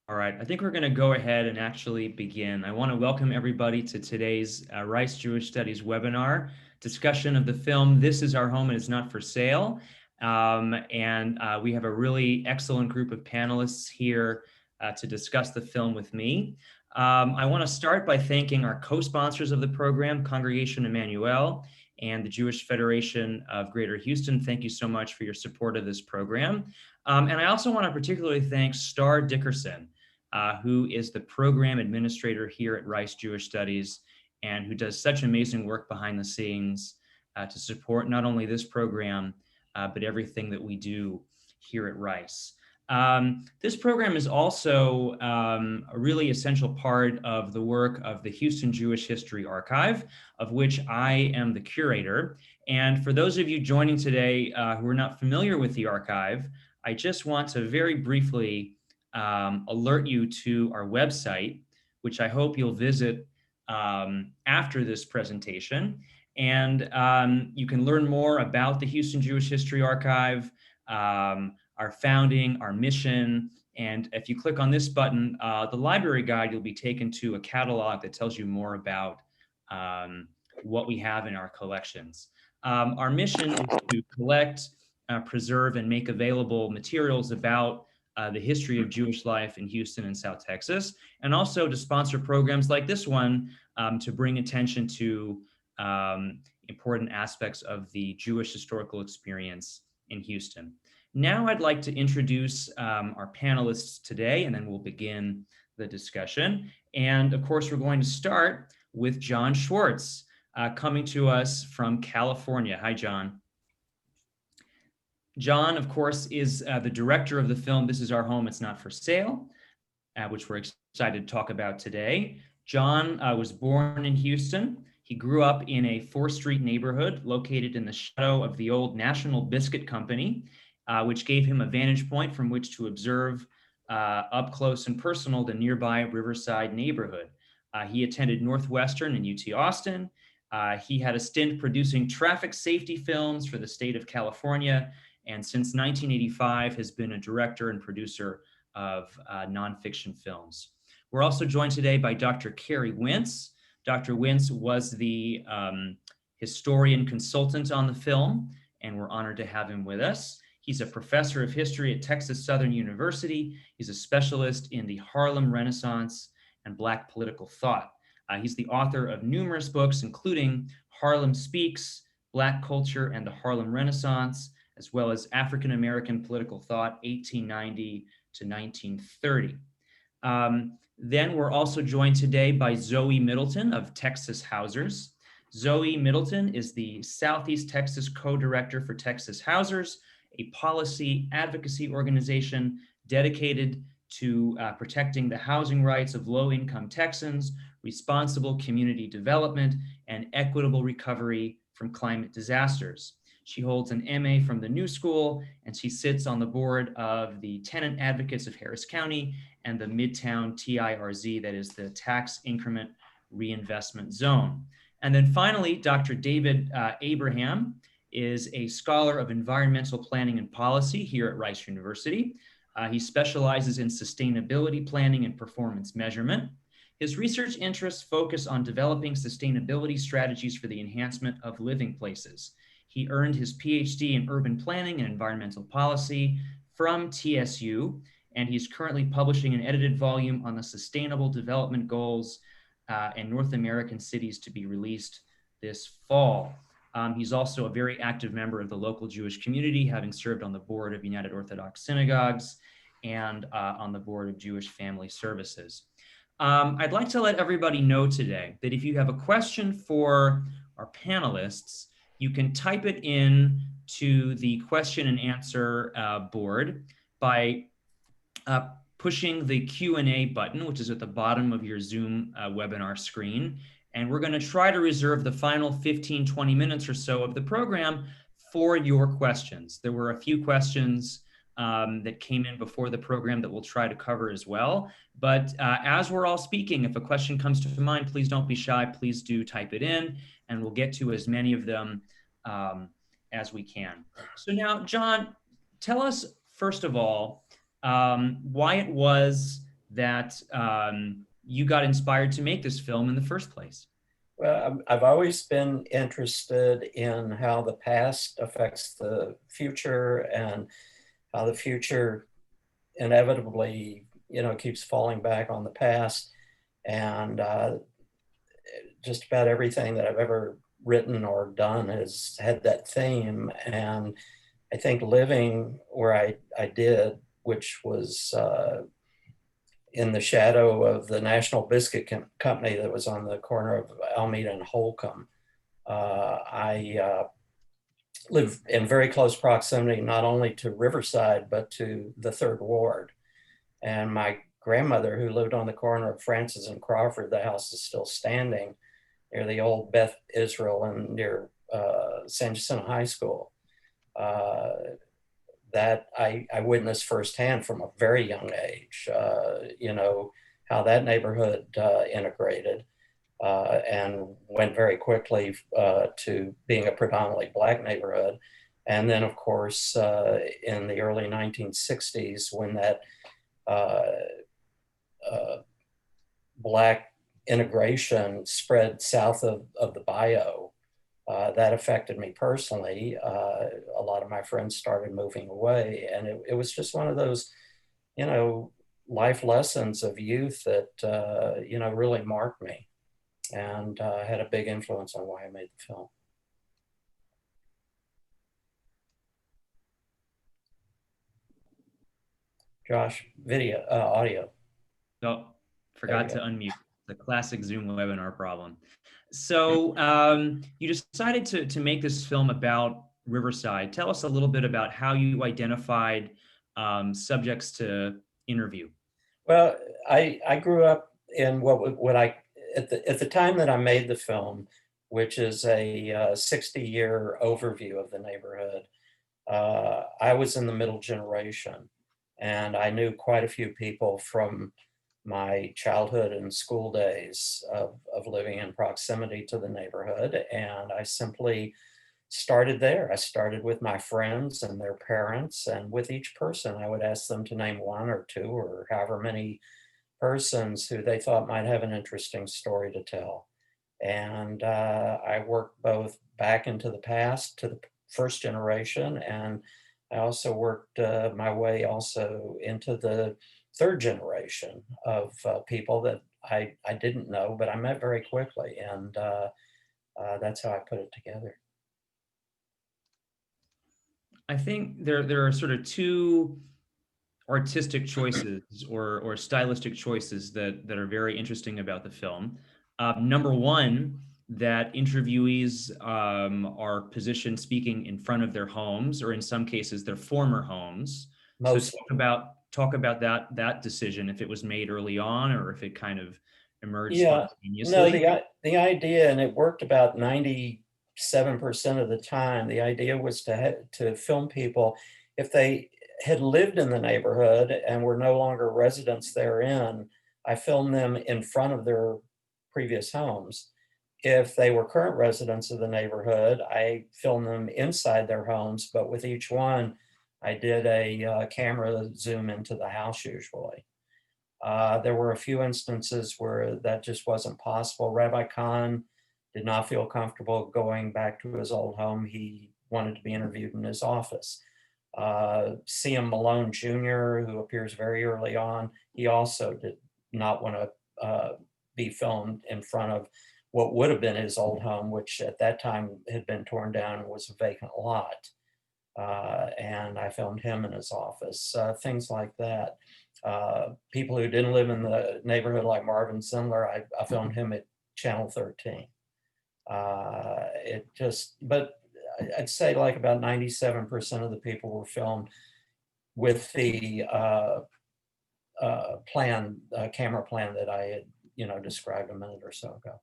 All right, I think we're going to go ahead and actually begin. I want to welcome everybody to today's Rice Jewish Studies webinar, discussion of the film This Is Our Home and It's Not for Sale. We have a really excellent group of panelists here to discuss the film with me. I want to start by thanking our co-sponsors of the program, Congregation Emmanuel and the Jewish Federation of Greater Houston. Thank you so much for your support of this program. And I also want to particularly thank Star Dickerson, who is the program administrator here at Rice Jewish Studies and who does such amazing work behind the scenes to support not only this program, but everything that we do here at Rice. This program is also a really essential part of the work of the Houston Jewish History Archive, of which I am the curator. And for those of you joining today who are not familiar with the archive, I just want to very briefly alert you to our website, which I hope you'll visit after this presentation. And you can learn more about the Houston Jewish History Archive, our founding, our mission. And if you click on this button, the library guide, you'll be taken to a catalog that tells you more about what we have in our collections. Our mission is to collect, preserve, and make available materials about the history of Jewish life in Houston and South Texas, and also to sponsor programs like this one to bring attention to important aspects of the Jewish historical experience in Houston. Now I'd like to introduce our panelists today, and then we'll begin the discussion. And of course, we're going to start with Jon Schwartz, coming to us from California. Hi, Jon. Jon, of course, is the director of the film This Is Our Home, It's Not for Sale, which we're excited to talk about today. Jon was born in Houston. He grew up in a 4th Street neighborhood located in the shadow of the old National Biscuit Company, which gave him a vantage point from which to observe up close and personal the nearby Riverside neighborhood. He attended Northwestern and UT Austin. He had a stint producing traffic safety films for the state of California, and since 1985 has been a director and producer of nonfiction films. We're also joined today by Dr. Cary Wintz. Dr. Wintz was the historian consultant on the film, and we're honored to have him with us. He's a professor of history at Texas Southern University. He's a specialist in the Harlem Renaissance and Black political thought. He's the author of numerous books, including Harlem Speaks, Black Culture and the Harlem Renaissance, as well as African American Political Thought, 1890 to 1930. Then we're also joined today by Zoe Middleton of Texas Housers. Zoe Middleton is the Southeast Texas co-director for Texas Housers, a policy advocacy organization dedicated to protecting the housing rights of low-income Texans, responsible community development, and equitable recovery from climate disasters. She holds an MA from the New School, and she sits on the board of the Tenant Advocates of Harris County and the Midtown TIRZ, that is the Tax Increment Reinvestment Zone. And then finally, Dr. David Abraham is a scholar of environmental planning and policy here at Rice University. He specializes in sustainability planning and performance measurement. His research interests focus on developing sustainability strategies for the enhancement of living places. He earned his PhD in urban planning and environmental policy from TSU, and he's currently publishing an edited volume on the Sustainable Development Goals in North American cities to be released this fall. He's also a very active member of the local Jewish community, having served on the board of United Orthodox Synagogues and on the board of Jewish Family Services. I'd like to let everybody know today that if you have a question for our panelists, you can type it in to the question and answer board by pushing the Q&A button, which is at the bottom of your Zoom webinar screen. And we're going to try to reserve the final 15, 20 minutes or so of the program for your questions. There were a few questions that came in before the program that we'll try to cover as well. But as we're all speaking, if a question comes to mind, please don't be shy. Please do type it in, and we'll get to as many of them as we can. So now, Jon, tell us, first of all, why it was that you got inspired to make this film in the first place? Well, I've always been interested in how the past affects the future and how the future inevitably, keeps falling back on the past. And just about everything that I've ever written or done has had that theme. And I think living where I did, which was in the shadow of the National Biscuit Company that was on the corner of Alameda and Holcomb, I live in very close proximity, not only to Riverside, but to the Third Ward. And my grandmother, who lived on the corner of Francis and Crawford, the house is still standing near the old Beth Israel and near San Jacinto High School. That I witnessed firsthand from a very young age, how that neighborhood integrated and went very quickly to being a predominantly Black neighborhood. And then, of course, in the early 1960s, when that Black integration spread south of the bayou, that affected me personally. A lot of my friends started moving away, and it was just one of those, life lessons of youth that, really marked me and had a big influence on why I made the film. Josh, audio. Oh, There we forgot to go. unmute. The classic Zoom webinar problem. So you decided to make this film about Riverside. Tell us a little bit about how you identified subjects to interview. Well, I grew up in what I at the time that I made the film, which is a 60-year overview of the neighborhood. I was in the middle generation, and I knew quite a few people from my childhood and school days of living in proximity to the neighborhood. And I simply started there. I started with my friends and their parents, and with each person, I would ask them to name one or two or however many persons who they thought might have an interesting story to tell. And I worked both back into the past to the first generation, and I also worked my way also into the third generation of people that I didn't know, but I met very quickly. And that's how I put it together. I think there are sort of two artistic choices or stylistic choices that are very interesting about the film. Number one, that interviewees are positioned speaking in front of their homes, or in some cases, their former homes. So Most, talk about that decision, if it was made early on or if it kind of emerged yeah, no, spontaneously. the idea, and it worked about 97% of the time. The idea was to film people if they had lived in the neighborhood and were no longer residents therein. I filmed them in front of their previous homes. If they were current residents of the neighborhood, I filmed them inside their homes, but with each one, I did a camera zoom into the house usually. There were a few instances where that just wasn't possible. Rabbi Khan did not feel comfortable going back to his old home. He wanted to be interviewed in his office. C.M. Malone Jr., who appears very early on, he also did not want to be filmed in front of what would have been his old home, which at that time had been torn down and was a vacant lot. And I filmed him in his office, things like that. People who didn't live in the neighborhood, like Marvin Zindler, I filmed him at Channel 13. But I'd say like about 97% of the people were filmed with the camera plan that I had, described a minute or so ago.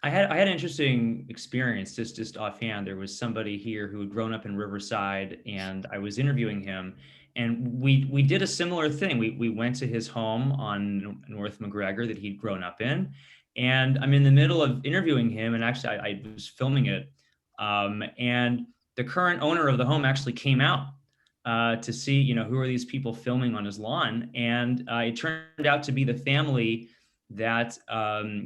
I had an interesting experience just offhand. There was somebody here who had grown up in Riverside, and I was interviewing him, and we did a similar thing. We went to his home on North McGregor that he'd grown up in, and I'm in the middle of interviewing him, and actually I was filming it, and the current owner of the home actually came out to see, who are these people filming on his lawn? And it turned out to be the family that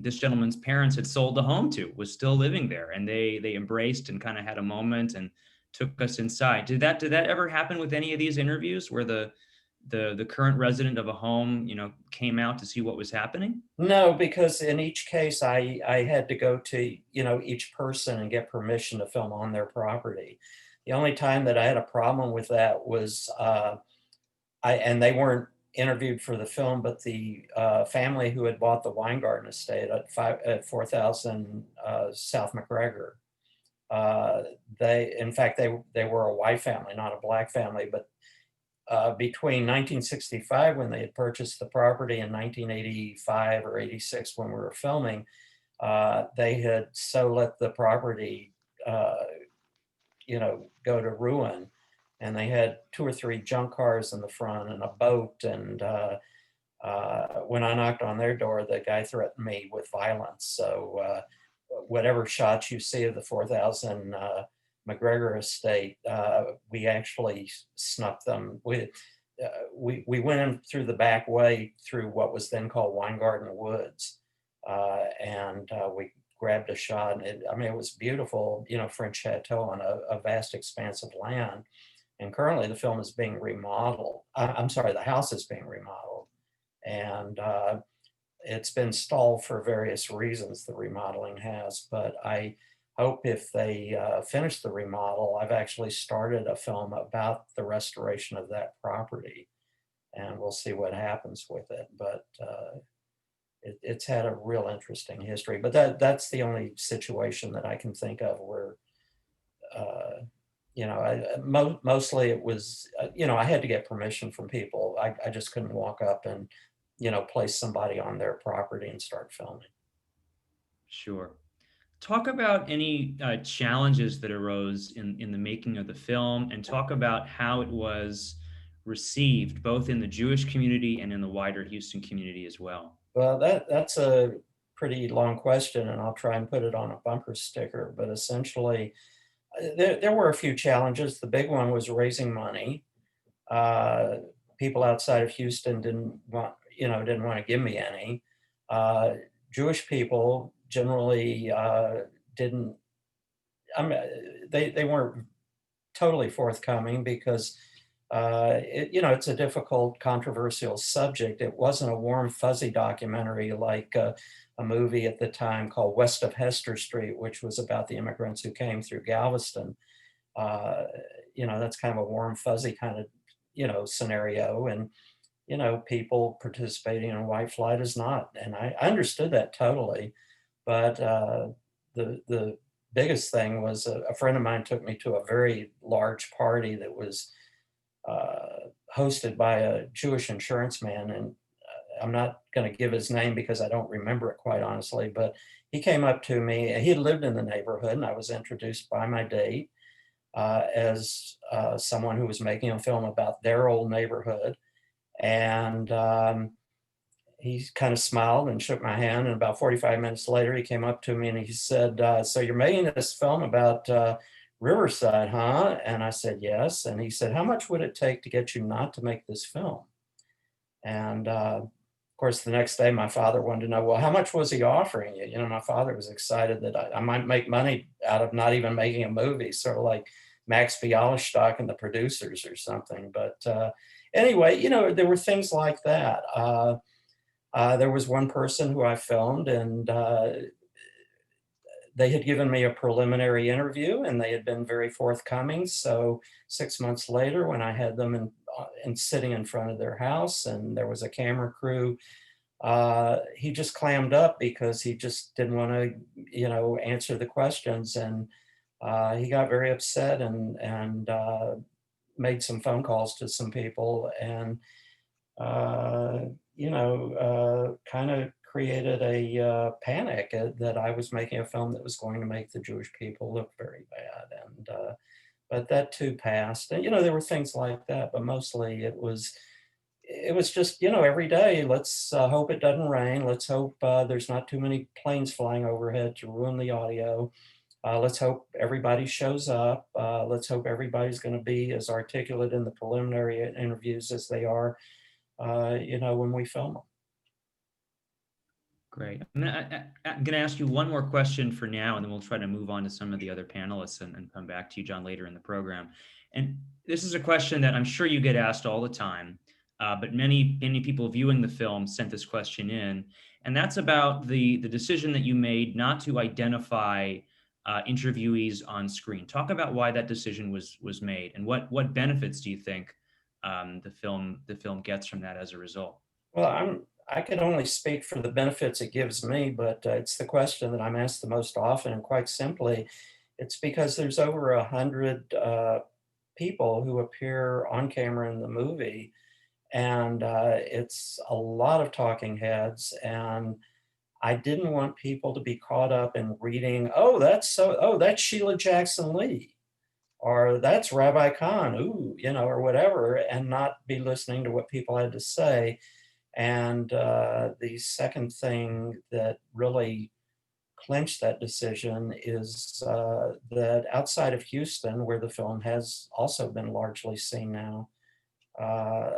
this gentleman's parents had sold the home to, was still living there, and they embraced and kind of had a moment and took us inside. Did that ever happen with any of these interviews where the current resident of a home, came out to see what was happening? No, because in each case, I had to go to, each person and get permission to film on their property. The only time that I had a problem with that was, and they weren't interviewed for the film, but the family who had bought the Weingarten estate at 4,000 South McGregor. In fact, they were a white family, not a black family, but between 1965, when they had purchased the property, and 1985 or 86, when we were filming, they had so let the property, go to ruin. And they had 2 or 3 junk cars in the front and a boat. And when I knocked on their door, the guy threatened me with violence. So whatever shots you see of the 4,000 McGregor estate, we actually snuck them. We went in through the back way through what was then called Weingarten Woods, and we grabbed a shot. And it was beautiful, French chateau on a vast expanse of land. And currently the film is being remodeled. I'm sorry, the house is being remodeled. And it's been stalled for various reasons, the remodeling has, but I hope if they finish the remodel, I've actually started a film about the restoration of that property, and we'll see what happens with it. But it's had a real interesting history, but that's the only situation that I can think of where, mostly it was, I had to get permission from people. I just couldn't walk up and, place somebody on their property and start filming. Sure. Talk about any challenges that arose in the making of the film, and talk about how it was received both in the Jewish community and in the wider Houston community as well. Well, that's a pretty long question, and I'll try and put it on a bumper sticker. But essentially, there were a few challenges. The big one was raising money. Uh, People outside of Houston didn't want to give me any. Jewish people generally didn't. They weren't totally forthcoming because it's a difficult, controversial subject. It wasn't a warm, fuzzy documentary like a movie at the time called West of Hester Street, which was about the immigrants who came through Galveston. That's kind of a warm, fuzzy kind of, scenario. And, people participating in white flight is not. And I understood that totally. But the biggest thing was a friend of mine took me to a very large party that was hosted by a Jewish insurance man. And I'm not going to give his name because I don't remember it, quite honestly, but he came up to me. He had lived in the neighborhood, and I was introduced by my date as someone who was making a film about their old neighborhood. And he kind of smiled and shook my hand. And about 45 minutes later, he came up to me and he said, so you're making this film about Riverside, huh? And I said, yes. And he said, how much would it take to get you not to make this film? And of course, the next day, my father wanted to know, well, how much was he offering you? My father was excited that I might make money out of not even making a movie, sort of like Max Bialystock and the producers or something. But anyway, there were things like that. There was one person who I filmed, and they had given me a preliminary interview, and they had been very forthcoming. So 6 months later, when I had them and sitting in front of their house, and there was a camera crew, he just clammed up because he just didn't want to, answer the questions. And he got very upset and made some phone calls to some people, and kind of created a panic that I was making a film that was going to make the Jewish people look very bad. And but that too passed. And there were things like that, but mostly it was just, every day, let's hope it doesn't rain. Let's hope there's not too many planes flying overhead to ruin the audio. Let's hope everybody shows up. Let's hope everybody's going to be as articulate in the preliminary interviews as they are, when we film them. Great. I'm going to ask you one more question for now, and then we'll try to move on to some of the other panelists and come back to you, John, later in the program. And this is a question that I'm sure you get asked all the time, but many people viewing the film sent this question in, and that's about the decision that you made not to identify interviewees on screen. Talk about why that decision was made, and what benefits do you think the film gets from that as a result? Well, I can only speak for the benefits it gives me, but it's the question that I'm asked the most often, and quite simply, it's because there's over 100 people who appear on camera in the movie, and it's a lot of talking heads, and I didn't want people to be caught up in reading, oh, that's Sheila Jackson Lee, or that's Rabbi Khan, ooh, or whatever, and not be listening to what people had to say. And the second thing that really clinched that decision is that outside of Houston, where the film has also been largely seen now, uh,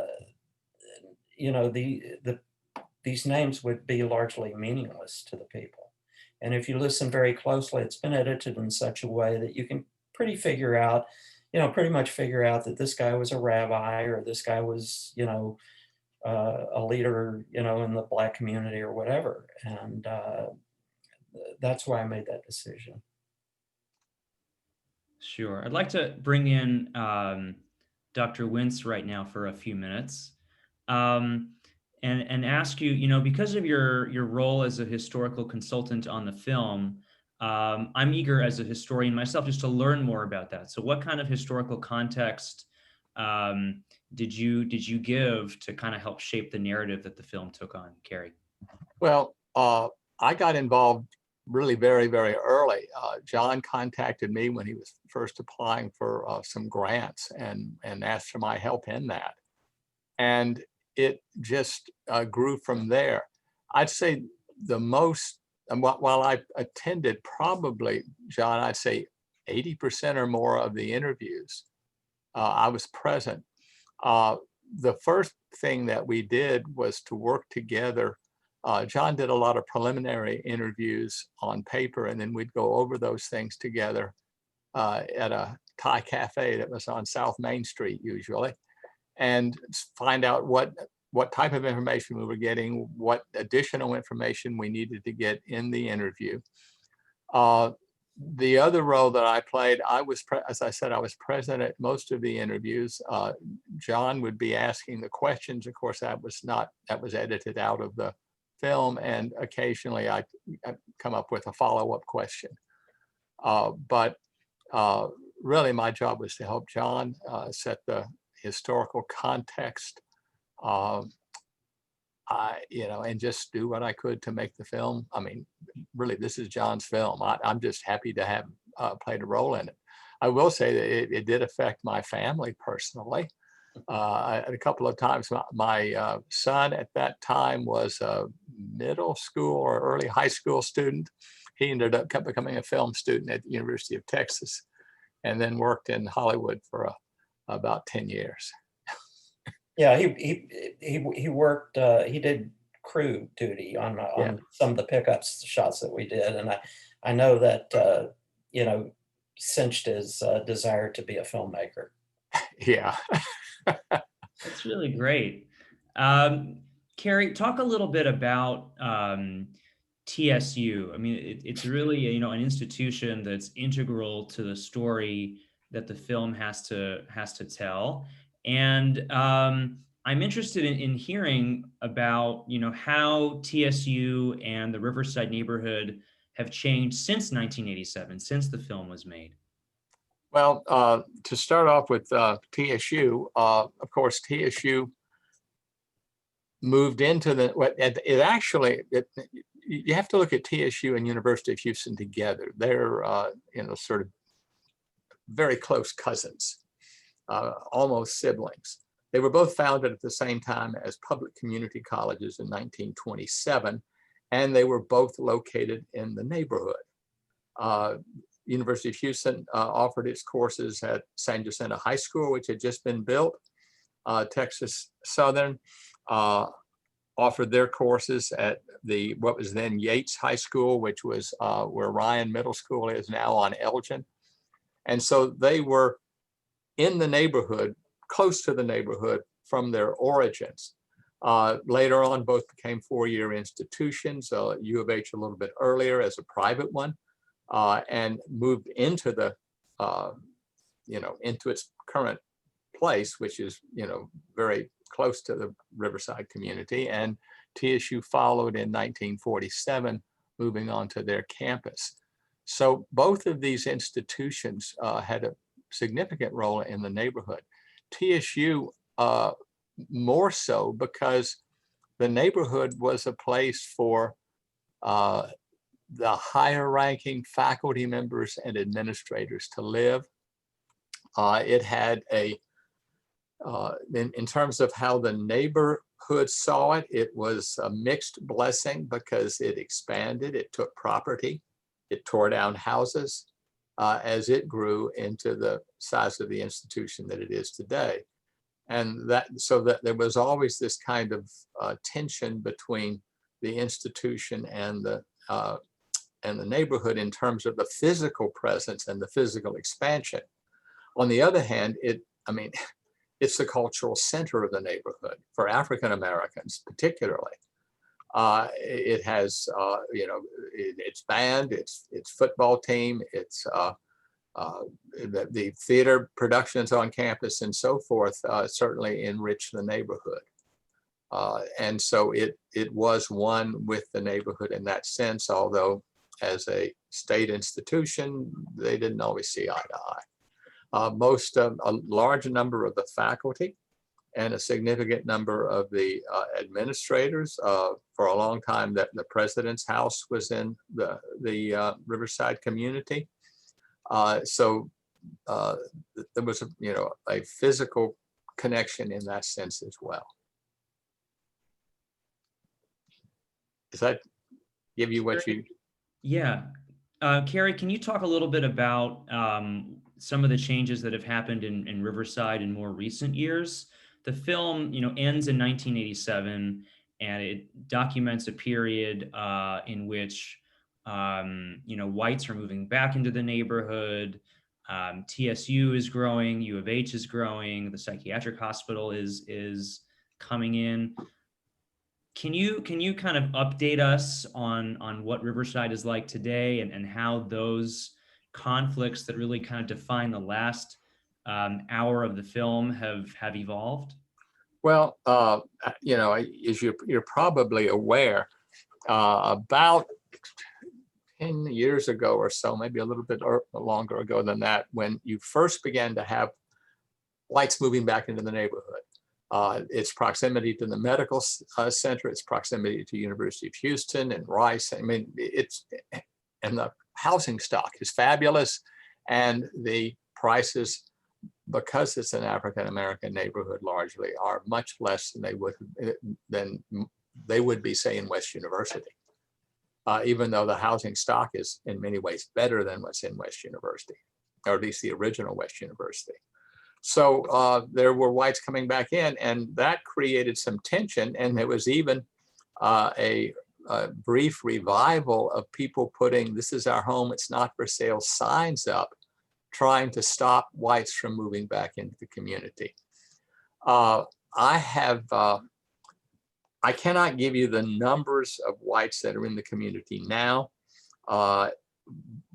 these names would be largely meaningless to the people. And if you listen very closely, it's been edited in such a way that you can pretty much figure out that this guy was a rabbi, or this guy was, a leader, in the Black community or whatever. And that's why I made that decision. Sure. I'd like to bring in Dr. Wintz right now for a few minutes, and ask you, because of your role as a historical consultant on the film, I'm eager as a historian myself just to learn more about that. So, what kind of historical context did you give to kind of help shape the narrative that the film took on, Cary? Well, I got involved really very, very early. Jon contacted me when he was first applying for some grants and asked for my help in that. And it just grew from there. I'd say the most, while I attended probably, Jon, I'd say 80% or more of the interviews, I was present. The first thing that we did was to work together. Jon did a lot of preliminary interviews on paper, and then we'd go over those things together at a Thai cafe that was on South Main Street usually, and find out what type of information we were getting, what additional information we needed to get in the interview. The other role that I played, as I said, I was present at most of the interviews. Jon would be asking the questions. Of course, that was edited out of the film, and occasionally I come up with a follow-up question. But really, my job was to help Jon set the historical context, and just do what I could to make the film. I mean, really, this is Jon's film. I'm just happy to have played a role in it. I will say that it did affect my family personally. A couple of times, my son at that time was a middle school or early high school student. He ended up becoming a film student at the University of Texas, and then worked in Hollywood for about 10 years. Yeah, he worked. He did crew duty on some of the pickup shots that we did, and I know that cinched his desire to be a filmmaker. Yeah. That's really great. Cary, talk a little bit about TSU. I mean, it's really an institution that's integral to the story that the film has to tell. And I'm interested in hearing about how TSU and the Riverside neighborhood have changed since 1987, since the film was made. Well, to start off with TSU, of course, TSU moved into you have to look at TSU and University of Houston together. They're, sort of very close cousins, almost siblings. They were both founded at the same time as public community colleges in 1927, and they were both located in the neighborhood. University of Houston offered its courses at San Jacinto High School, which had just been built. Texas Southern offered their courses at what was then Yates High School, which was where Ryan Middle School is now on Elgin. And so they were in the neighborhood, close to the neighborhood from their origins. Later on, both became four-year institutions, U of H a little bit earlier as a private one, and moved into the, into its current place, which is, very close to the Riverside community. And TSU followed in 1947, moving on to their campus. So both of these institutions had a significant role in the neighborhood. TSU more so because the neighborhood was a place for the higher ranking faculty members and administrators to live. It had in terms of how the neighborhood saw it, it was a mixed blessing because it expanded, it took property, it tore down houses as it grew into the size of the institution that it is today. And so that there was always this kind of tension between the institution and the neighborhood in terms of the physical presence and the physical expansion. On the other hand, it's the cultural center of the neighborhood for African Americans, particularly. It has, its band, its football team, its the theater productions on campus and so forth certainly enrich the neighborhood. And so it was one with the neighborhood in that sense, although as a state institution, they didn't always see eye to eye. A large number of the faculty and a significant number of the administrators. For a long time, that the president's house was in the Riverside community. So there was a physical connection in that sense as well. Does that give you what you? Yeah. Cary, can you talk a little bit about some of the changes that have happened in Riverside in more recent years? The film, ends in 1987, and it documents a period in which, whites are moving back into the neighborhood. TSU is growing, U of H is growing, the psychiatric hospital is coming in. Can you kind of update us on what Riverside is like today and how those conflicts that really kind of define the last hour of the film have evolved? Well, as you're probably aware, about 10 years ago or so, maybe a little bit longer ago than that, when you first began to have whites moving back into the neighborhood. Its proximity to the medical center, its proximity to University of Houston and Rice. And the housing stock is fabulous, and the prices, because it's an African-American neighborhood largely, are much less than they would be, say, in West University. Even though the housing stock is in many ways better than what's in West University, or at least the original West University. So there were whites coming back in, and that created some tension. And there was even a brief revival of people putting "This is our home, it's not for sale" signs up, trying to stop whites from moving back into the community. I cannot give you the numbers of whites that are in the community now.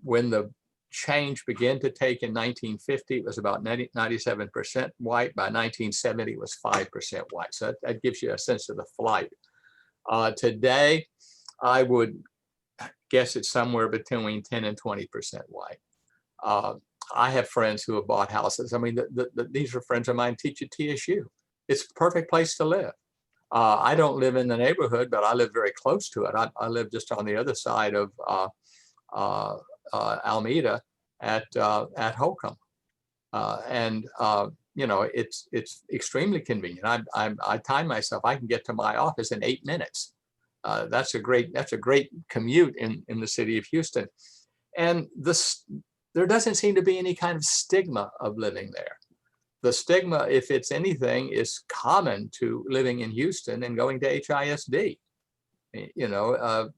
When the change began to take in 1950, it was about 97% white. By 1970, it was 5% white. So that gives you a sense of the flight. Today, I would guess it's somewhere between 10 and 20% white. I have friends who have bought houses. These are friends of mine teach at TSU. It's a perfect place to live. I don't live in the neighborhood, but I live very close to it. I live just on the other side of Alameda at Holcomb, and it's extremely convenient. I time myself. I can get to my office in 8 minutes. That's a great commute in the city of Houston, and there doesn't seem to be any kind of stigma of living there. The stigma, if it's anything, is common to living in Houston and going to HISD. You know,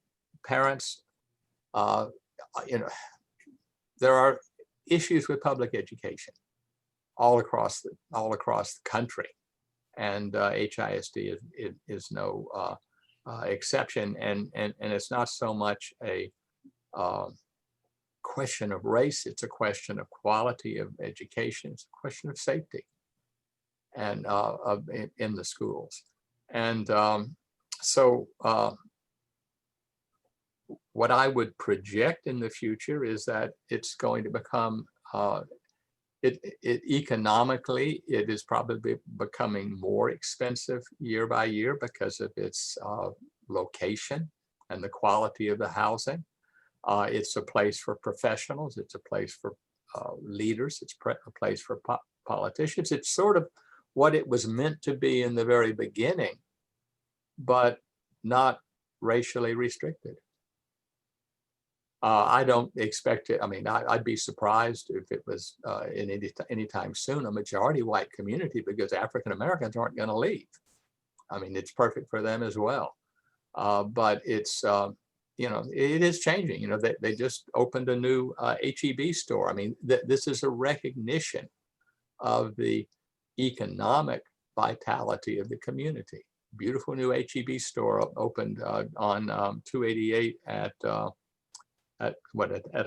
parents, you know, there are issues with public education all across the country, and HISD is no exception. And it's not so much a question of race; it's a question of quality of education. It's a question of safety, and in the schools. And so what I would project in the future is that it's going to become, economically, it is probably becoming more expensive year by year because of its location and the quality of the housing. It's a place for professionals. It's a place for leaders. It's a place for politicians. It's sort of what it was meant to be in the very beginning, but not racially restricted. I don't expect it. I mean, I'd be surprised if it was in anytime soon a majority white community, because African Americans aren't going to leave. I mean, it's perfect for them as well. But it's, you know, it is changing. You know, they just opened a new HEB store. I mean, this is a recognition of the economic vitality of the community. Beautiful new HEB store opened on 288 at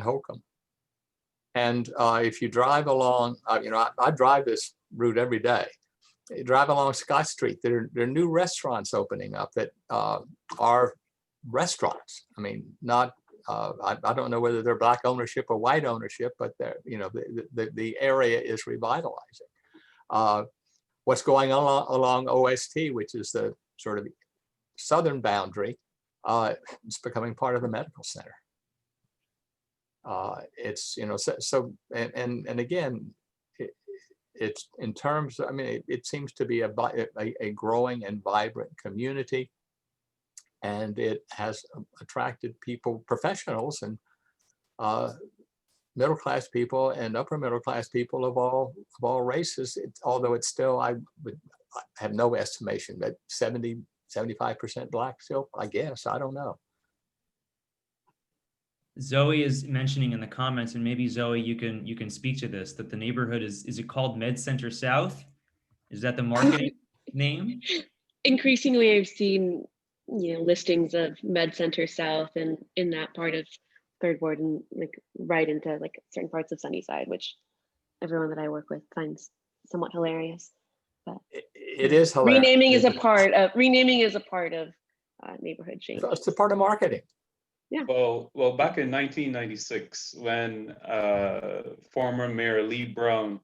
Holcomb. And if you drive along, you know, I drive this route every day. You drive along Scott Street, there are new restaurants opening up that are restaurants. I mean, not, I don't know whether they're Black ownership or white ownership, but they're, you know, the area is revitalizing. What's going on along OST, which is the sort of southern boundary, it's becoming part of the medical center. It's, you know, so and again, it's in terms, I mean, it seems to be a growing and vibrant community, and it has attracted people, professionals, and middle-class people and upper middle-class people of all races. Although it's still, I have no estimation, that 70-75% Black still, I guess, I don't know. Zoe is mentioning in the comments, and maybe Zoe, you can speak to this, that the neighborhood is it called Med Center South? Is that the marketing name? Increasingly, I've seen, you know, listings of Med Center South and in that part of Third Ward, and like right into like certain parts of Sunnyside, which everyone that I work with finds somewhat hilarious. But it is hilarious. Renaming is a part of neighborhood change. It's a part of marketing. Yeah. Well, back in 1996, when former Mayor Lee Brown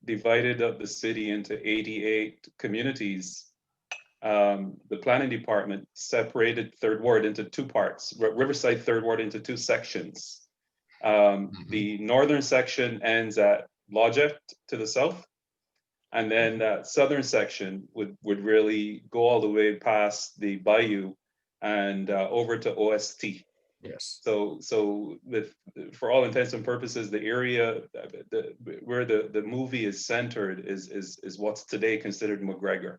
divided up the city into 88 communities, the planning department separated Third Ward into two parts, Riverside Third Ward into two sections. The northern section ends at Lodgett to the south, and then that southern section would really go all the way past the bayou and over to OST. Yes. So for all intents and purposes, the area where the movie is centered is what's today considered McGregor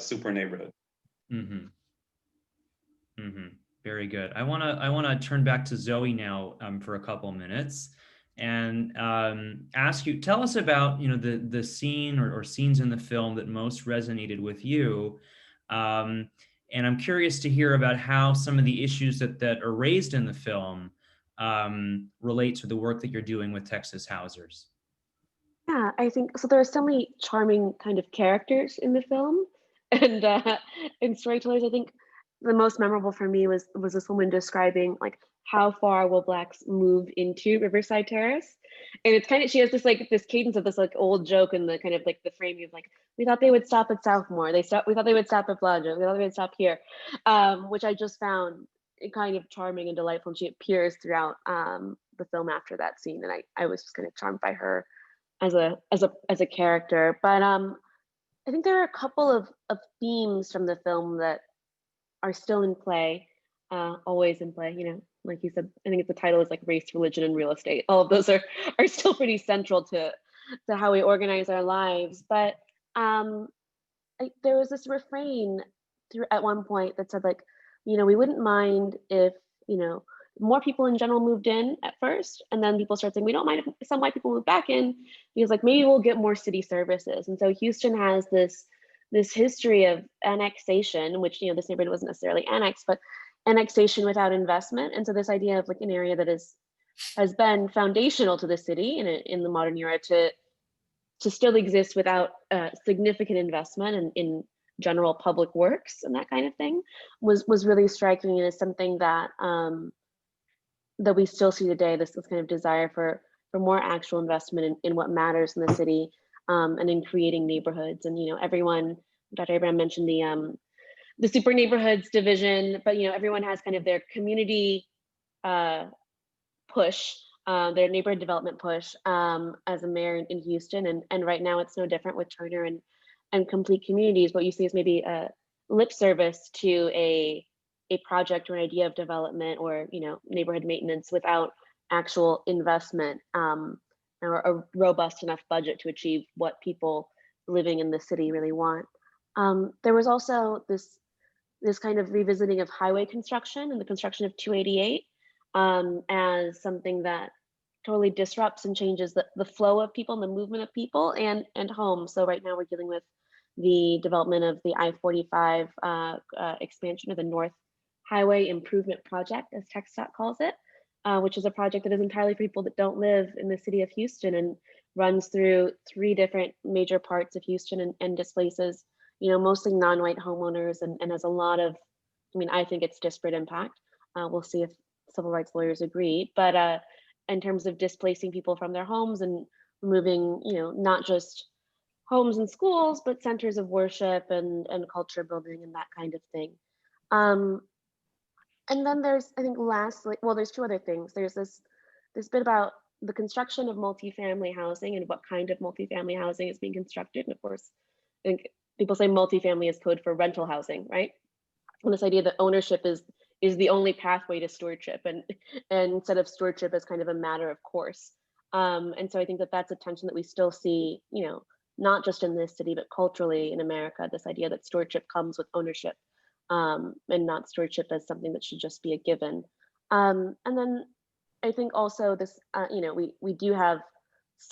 super neighborhood. Very good. I wanna turn back to Zoe now for a couple minutes and ask you, tell us about, you know, the scene or scenes in the film that most resonated with you. And I'm curious to hear about how some of the issues that are raised in the film relate to the work that you're doing with Texas Housers. Yeah, I think so. There are so many charming kind of characters in the film, and storytellers. I think the most memorable for me was this woman describing like how far will Blacks move into Riverside Terrace, and it's kind of, she has this cadence of this like old joke in the kind of like the framing of like, we thought they would stop at Southmore, we thought they would stop at Blanco, we thought they would stop here, which I just found kind of charming and delightful. And she appears throughout the film after that scene, and I was just kind of charmed by her as a character. But I think there are a couple of themes from the film that are still in play, always in play, you know, like you said, I think the title is like race, religion, and real estate. All of those are still pretty central to how we organize our lives. But there was this refrain at one point that said, like, we wouldn't mind if, more people in general moved in at first, and then people start saying, we don't mind if some white people move back in, because like maybe we'll get more city services. And so Houston has this history of annexation, which, this neighborhood wasn't necessarily annexed, but annexation without investment. And so this idea of like an area that has been foundational to the city in the modern era to still exist without significant investment in general public works and that kind of thing was really striking, and is something that that we still see today. This kind of desire for more actual investment in what matters in the city, and in creating neighborhoods. And everyone, Dr. Abraham mentioned the super neighborhoods division, but everyone has kind of their community push, their neighborhood development push, as a mayor in Houston, and right now it's no different with Turner and Complete Communities. What you see is maybe a lip service to a project or an idea of development, or neighborhood maintenance without actual investment, or a robust enough budget to achieve what people living in the city really want. There was also this kind of revisiting of highway construction and the construction of 288 as something that totally disrupts and changes the flow of people and the movement of people and homes. So right now we're dealing with the development of the I-45 expansion of the North Highway Improvement Project, as TxDOT calls it, which is a project that is entirely for people that don't live in the city of Houston, and runs through 3 different major parts of Houston, and displaces, mostly non-white homeowners, and has a lot of, I think it's disparate impact. We'll see if civil rights lawyers agree, but in terms of displacing people from their homes and removing, not just homes and schools, but centers of worship and culture building and that kind of thing. And then there's, I think lastly, well, there's 2 other things. There's this bit about the construction of multifamily housing and what kind of multifamily housing is being constructed. And of course, I think people say multifamily is code for rental housing, right? And this idea that ownership is the only pathway to stewardship, and instead of stewardship as kind of a matter of course. And so I think that that's a tension that we still see, not just in this city, but culturally in America, this idea that stewardship comes with ownership, and not stewardship as something that should just be a given. And then I think also this, we do have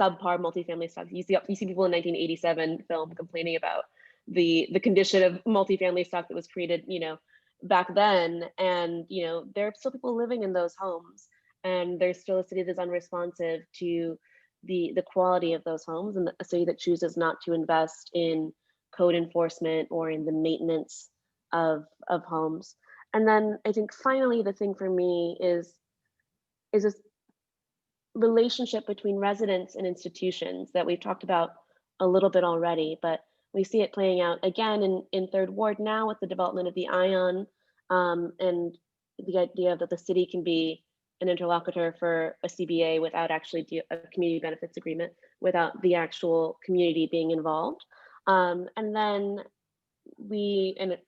subpar multifamily stock. You see people in 1987 film complaining about the condition of multifamily stock that was created, back then, and there are still people living in those homes, and there's still a city that's unresponsive to the quality of those homes, and a city that chooses not to invest in code enforcement or in the maintenance of homes. And then I think finally the thing for me is this relationship between residents and institutions that we've talked about a little bit already, but we see it playing out again in Third Ward now with the development of the Ion, and the idea that the city can be an interlocutor for a CBA without actually a community benefits agreement, without the actual community being involved. And then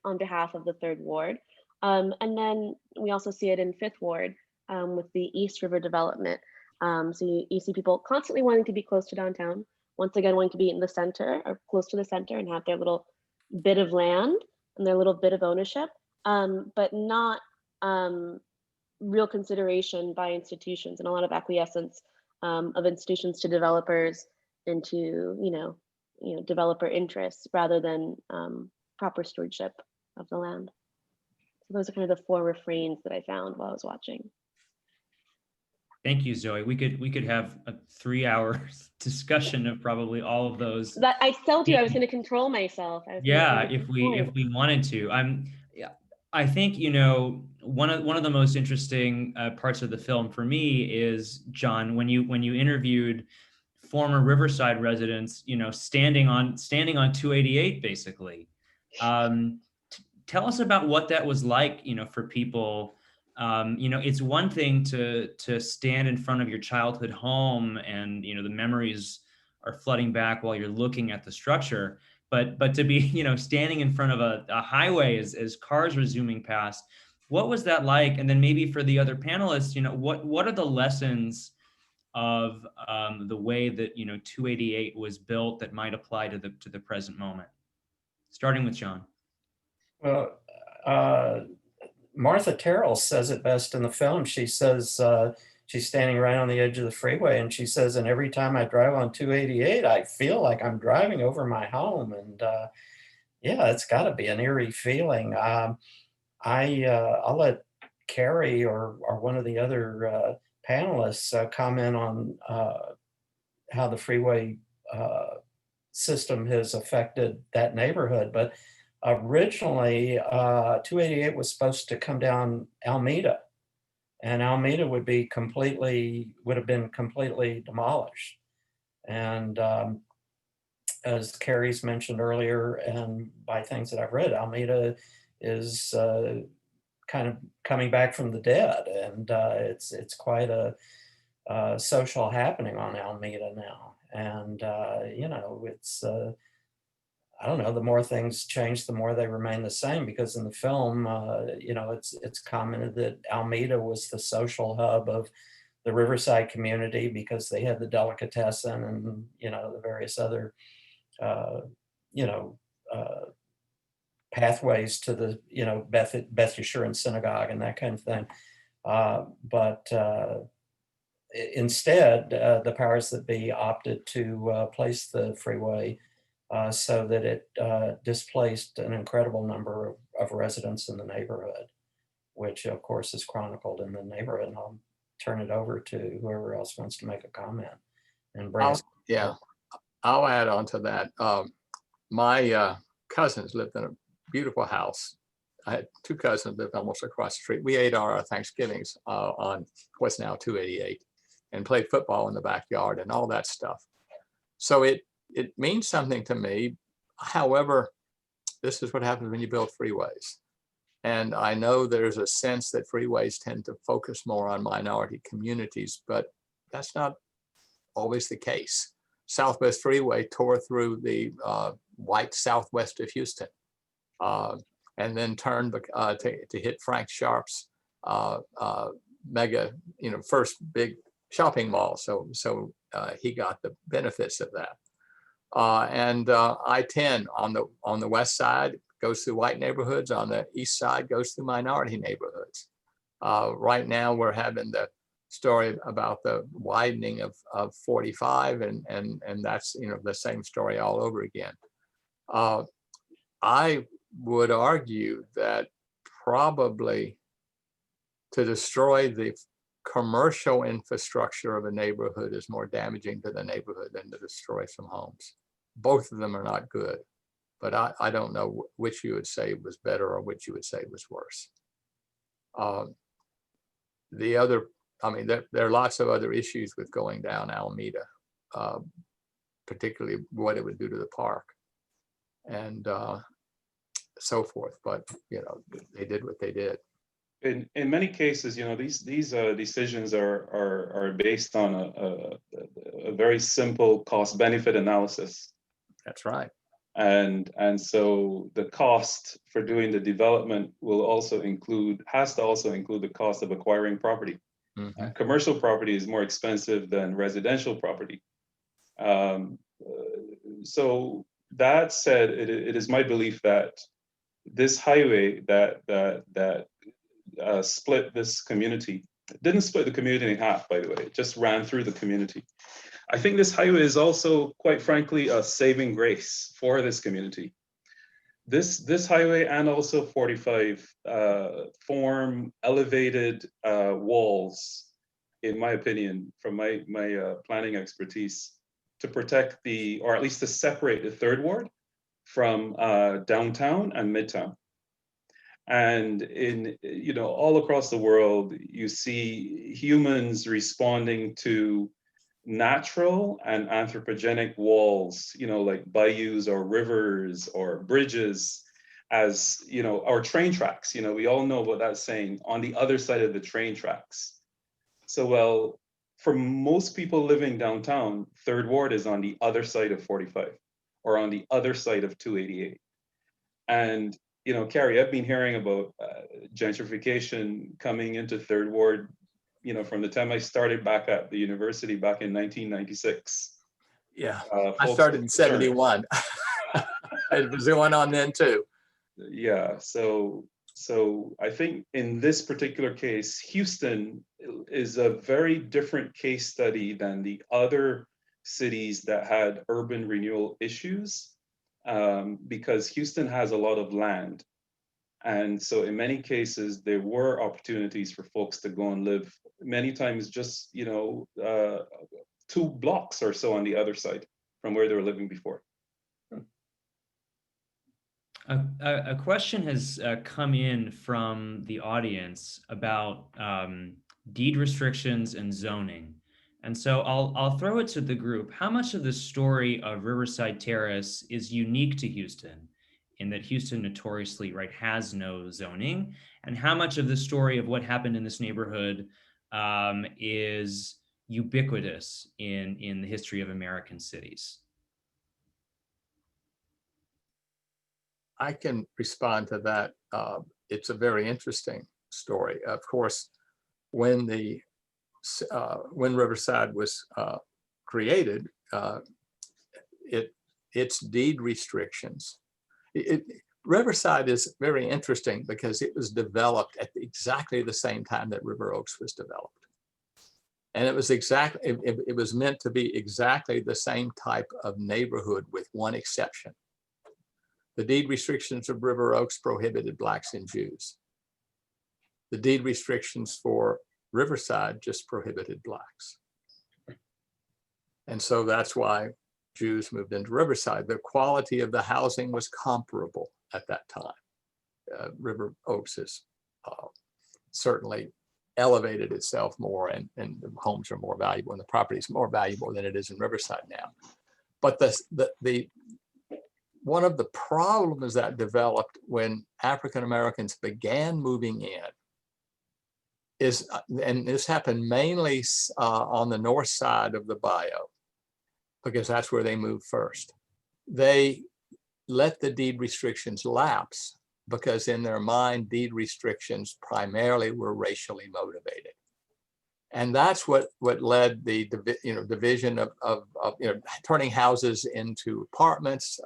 on behalf of the Third Ward, and then we also see it in Fifth Ward with the East River development. So you see people constantly wanting to be close to downtown, once again wanting to be in the center or close to the center and have their little bit of land and their little bit of ownership, but not real consideration by institutions, and a lot of acquiescence of institutions to developers and to developer interests rather than proper stewardship of the land. So those are kind of the 4 refrains that I found while I was watching. Thank you, Zoe. We could have a 3-hour discussion of probably all of those. That I told you I was going to control myself. Yeah, if we wanted to. I think one of the most interesting parts of the film for me is, John, when you interviewed former Riverside residents, standing on 288 basically. Tell us about what that was like, for people. It's one thing to stand in front of your childhood home and, the memories are flooding back while you're looking at the structure, but to be, standing in front of a highway as cars are zooming past, What was that like? And then maybe for the other panelists, what are the lessons of the way that 288 was built that might apply to the present moment? Starting with Jon. Well, Martha Terrell says it best in the film. She says she's standing right on the edge of the freeway, and she says, "And every time I drive on 288, I feel like I'm driving over my home." And yeah, it's got to be an eerie feeling. I'll let Cary or one of the other panelists comment on how the freeway system has affected that neighborhood. But originally, 288 was supposed to come down Alameda, and Alameda would have been completely demolished. And as Cary's mentioned earlier, and by things that I've read, Alameda is kind of coming back from the dead, and it's quite a social happening on Alameda now. And it's I don't know, the more things change, the more they remain the same, because in the film, it's commented that Alameda was the social hub of the Riverside community because they had the delicatessen and, the various other, pathways to the, Beth Yeshurun synagogue and that kind of thing. But instead, the powers that be opted to place the freeway so that it displaced an incredible number of residents in the neighborhood, which of course is chronicled in the neighborhood. And I'll turn it over to whoever else wants to make a comment and bring us. Yeah, I'll add on to that. My cousins lived in a beautiful house. I had two cousins lived almost across the street. We ate our Thanksgivings on what's now 288 and played football in the backyard and all that stuff. So it means something to me. However, this is what happens when you build freeways. And I know there's a sense that freeways tend to focus more on minority communities, but that's not always the case. Southwest Freeway tore through the white southwest of Houston and then turned to hit Frank Sharp's mega, first big shopping mall. So he got the benefits of that. And I-10 on the west side goes through white neighborhoods. On the east side goes through minority neighborhoods. Right now we're having the story about the widening of 45, and that's the same story all over again. I would argue that probably to destroy the commercial infrastructure of a neighborhood is more damaging to the neighborhood than to destroy some homes. Both of them are not good, but I don't know which you would say was better or which you would say was worse. There are lots of other issues with going down Alameda, particularly what it would do to the park and so forth. But they did what they did. In many cases, these decisions are based on a very simple cost-benefit analysis. That's right. And so the cost for doing the development has to also include the cost of acquiring property. Mm-hmm. Commercial property is more expensive than residential property. So that said, it is my belief that this highway that split this community, didn't split the community in half, by the way, it just ran through the community. I think this highway is also, quite frankly, a saving grace for this community. This highway and also 45 form elevated walls, in my opinion, from my planning expertise, to protect or at least to separate the Third Ward from downtown and Midtown. And in all across the world, you see humans responding to natural and anthropogenic walls, like bayous or rivers or bridges, as or train tracks. We all know about that saying, on the other side of the train tracks. So, well, for most people living downtown, Third Ward is on the other side of 45 or on the other side of 288. And Cary, I've been hearing about gentrification coming into Third Ward, from the time I started back at the university back in 1996. Yeah, I Folks started were in concerned. 71. It was going on then too. Yeah, so I think in this particular case, Houston is a very different case study than the other cities that had urban renewal issues, because Houston has a lot of land. And so in many cases, there were opportunities for folks to go and live many times just, 2 blocks or so on the other side from where they were living before. A question has come in from the audience about deed restrictions and zoning. And so I'll throw it to the group. How much of the story of Riverside Terrace is unique to Houston, in that Houston notoriously, right, has no zoning? And how much of the story of what happened in this neighborhood is ubiquitous in the history of American cities? I can respond to that. It's a very interesting story. Of course, when Riverside was created, its deed restrictions. Riverside is very interesting because it was developed at exactly the same time that River Oaks was developed. And it was it was meant to be exactly the same type of neighborhood, with one exception. The deed restrictions of River Oaks prohibited Blacks and Jews. The deed restrictions for Riverside just prohibited Blacks. And so that's why Jews moved into Riverside. The quality of the housing was comparable at that time. River Oaks has certainly elevated itself more, and the homes are more valuable and the property is more valuable than it is in Riverside now. But one of the problems that developed when African Americans began moving in is, and this happened mainly on the north side of the bayou, because that's where they moved first. They let the deed restrictions lapse because in their mind, deed restrictions primarily were racially motivated. And that's what led the division of turning houses into apartments,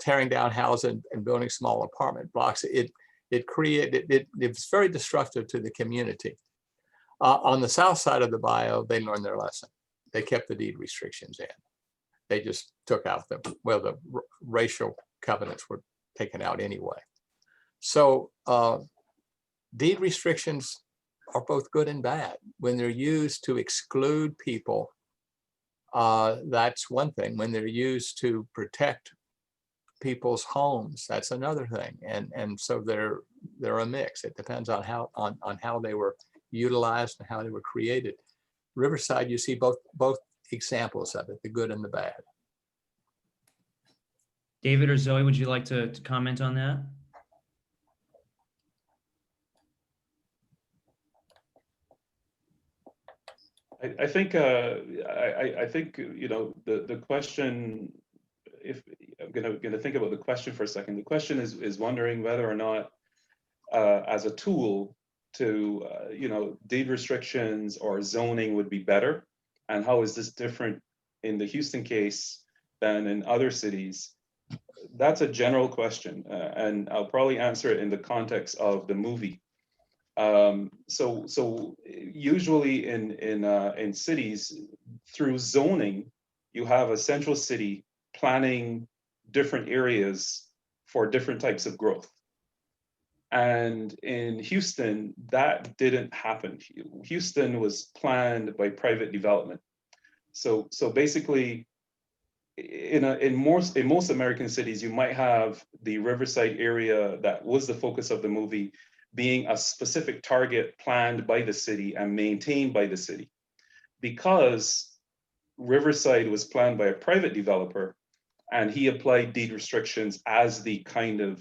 tearing down houses and building small apartment blocks. It was very destructive to the community. On the south side of the bayou, they learned their lesson. They kept the deed restrictions in. They just took out the racial covenants were taken out anyway. So deed restrictions are both good and bad. When they're used to exclude people, that's one thing. When they're used to protect people's homes, that's another thing. And so they're a mix. It depends on how they were utilized and how they were created. Riverside, you see both examples of it, the good and the bad. David or Zoe, would you like to comment on that? I think the question, if I'm gonna think about the question for a second, the question is wondering whether or not as a tool to deed restrictions or zoning would be better, and how is this different in the Houston case than in other cities? That's a general question, and I'll probably answer it in the context of the movie. So usually in cities, through zoning, you have a central city planning different areas for different types of growth. And in Houston, that didn't happen. Houston was planned by private development. So basically, in most American cities, you might have the Riverside area that was the focus of the movie being a specific target planned by the city and maintained by the city. Because Riverside was planned by a private developer, and he applied deed restrictions as the kind of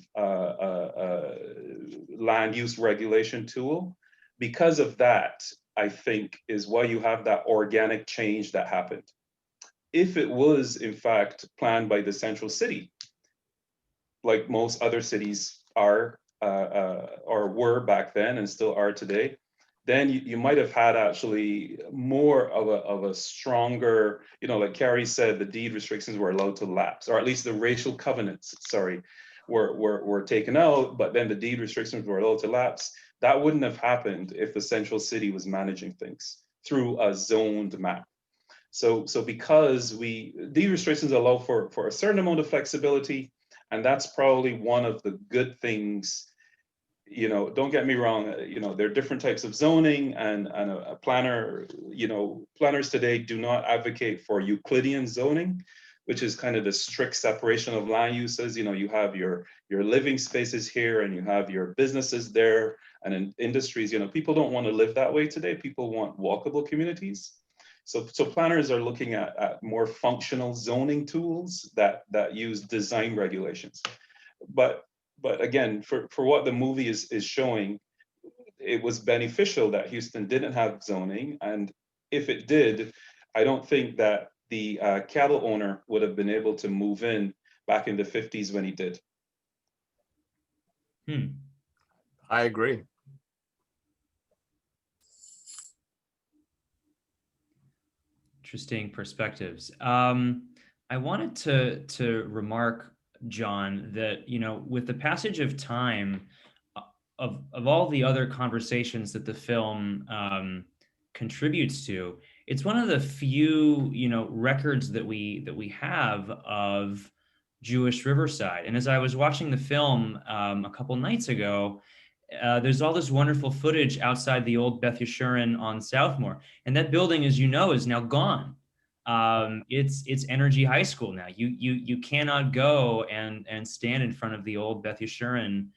land use regulation tool. Because of that, I think, is why you have that organic change that happened. If it was, in fact, planned by the central city, like most other cities are or were back then and still are today, then you might have had actually more of a stronger, like Cary said, the deed restrictions were allowed to lapse, or at least the racial covenants, sorry, were taken out, but then the deed restrictions were allowed to lapse. That wouldn't have happened if the central city was managing things through a zoned map. So because deed restrictions allow for a certain amount of flexibility, and that's probably one of the good things. Don't get me wrong, there are different types of zoning, and a planner, planners today do not advocate for Euclidean zoning, which is kind of the strict separation of land uses. You have your living spaces here and you have your businesses there, and in industries, people don't want to live that way today. People want walkable communities. So planners are looking at more functional zoning tools that use design regulations. But again, for what the movie is showing, it was beneficial that Houston didn't have zoning. And if it did, I don't think that the cattle owner would have been able to move in back in the 50s when he did. I agree. Interesting perspectives. I wanted to remark, Jon, that with the passage of time, of all the other conversations that the film contributes to, it's one of the few records that we have of Jewish Riverside. And as I was watching the film a couple nights ago, there's all this wonderful footage outside the old Beth Yeshurun on Southmore, and that building, as you know, is now gone. It's Energy High School now. You cannot go and stand in front of the old Beth Yeshurun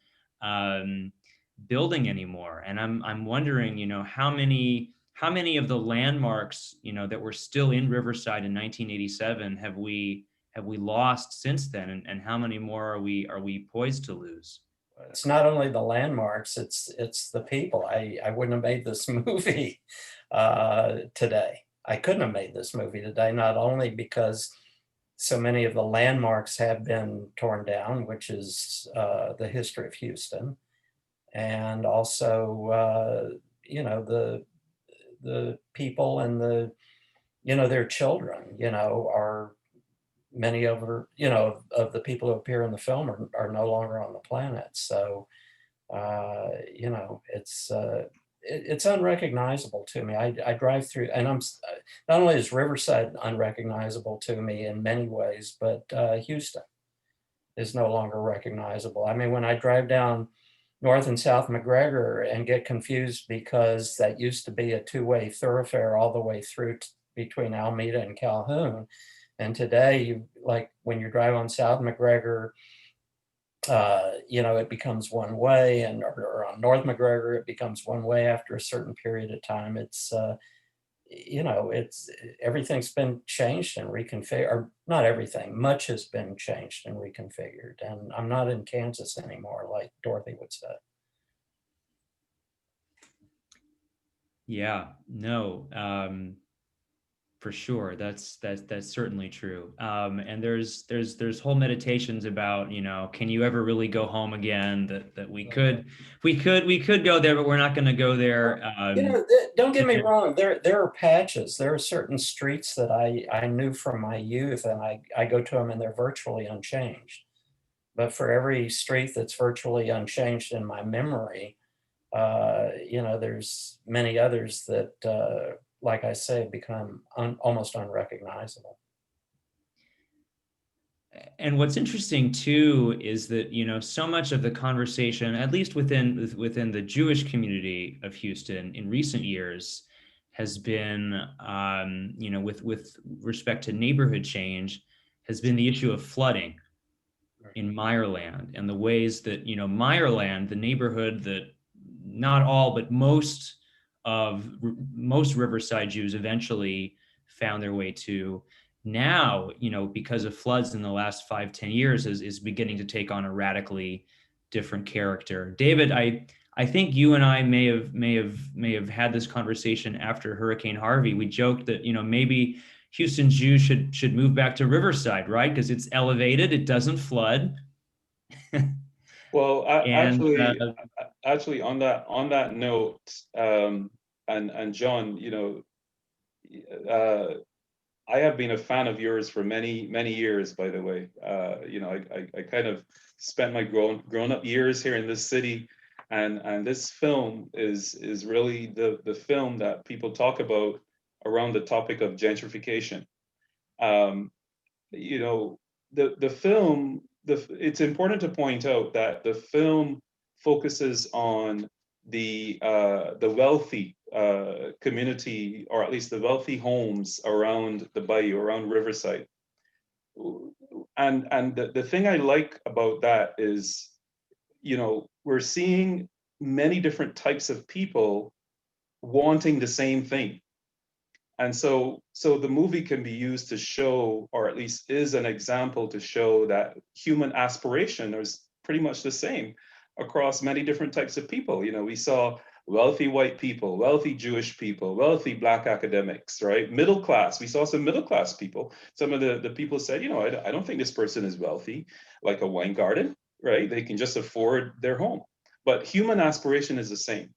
building anymore. And I'm wondering, how many of the landmarks that were still in Riverside in 1987 have we lost since then, and how many more are we poised to lose? It's not only the landmarks, it's the people. I wouldn't have made this movie today. I couldn't have made this movie today, not only because so many of the landmarks have been torn down, which is the history of Houston, and also the people and their children are many of the people who appear in the film are no longer on the planet. So it's unrecognizable to me. I drive through, and I'm not only is Riverside unrecognizable to me in many ways, but Houston is no longer recognizable. I mean, when I drive down North and South McGregor and get confused because that used to be a two-way thoroughfare all the way through between Alameda and Calhoun. And today, like when you drive on South McGregor, it becomes one way, or on North McGregor, it becomes one way after a certain period of time. It's, everything's been changed and reconfigured, or not everything, much has been changed and reconfigured. And I'm not in Kansas anymore, like Dorothy would say. Yeah, no, for sure. That's certainly true. And there's whole meditations about, can you ever really go home again? That we could go there, but we're not going to go there. Don't get me wrong. There are patches. There are certain streets that I knew from my youth, and I go to them and they're virtually unchanged. But for every street that's virtually unchanged in my memory, there's many others that, like I say, become almost unrecognizable. And what's interesting too is that so much of the conversation, at least within the Jewish community of Houston in recent years, has been with respect to neighborhood change, has been the issue of flooding in Meyerland, and the ways that Meyerland, the neighborhood that not all but most Riverside Jews eventually found their way to, now, because of floods in the last 5-10 years, is beginning to take on a radically different character. David, I think you and I may have had this conversation after Hurricane Harvey. We joked that maybe Houston Jews should move back to Riverside, right? Because it's elevated, it doesn't flood. Well, And actually, on that note, and John, I have been a fan of yours for many years. By the way, I kind of spent my grown up years here in this city, and this film is really the film that people talk about around the topic of gentrification. Um, you know, the film, it's important to point out that the film focuses on the wealthy community, or at least the wealthy homes around the bayou, around Riverside. And the thing I like about that is, we're seeing many different types of people wanting the same thing. And so the movie can be used to show, or at least is an example to show, that human aspiration is pretty much the same across many different types of people. We saw wealthy white people, wealthy Jewish people, wealthy Black academics, right? Middle class. We saw some middle class people. Some of the people said, I don't think this person is wealthy, like a wine garden, right? They can just afford their home. But human aspiration is the same.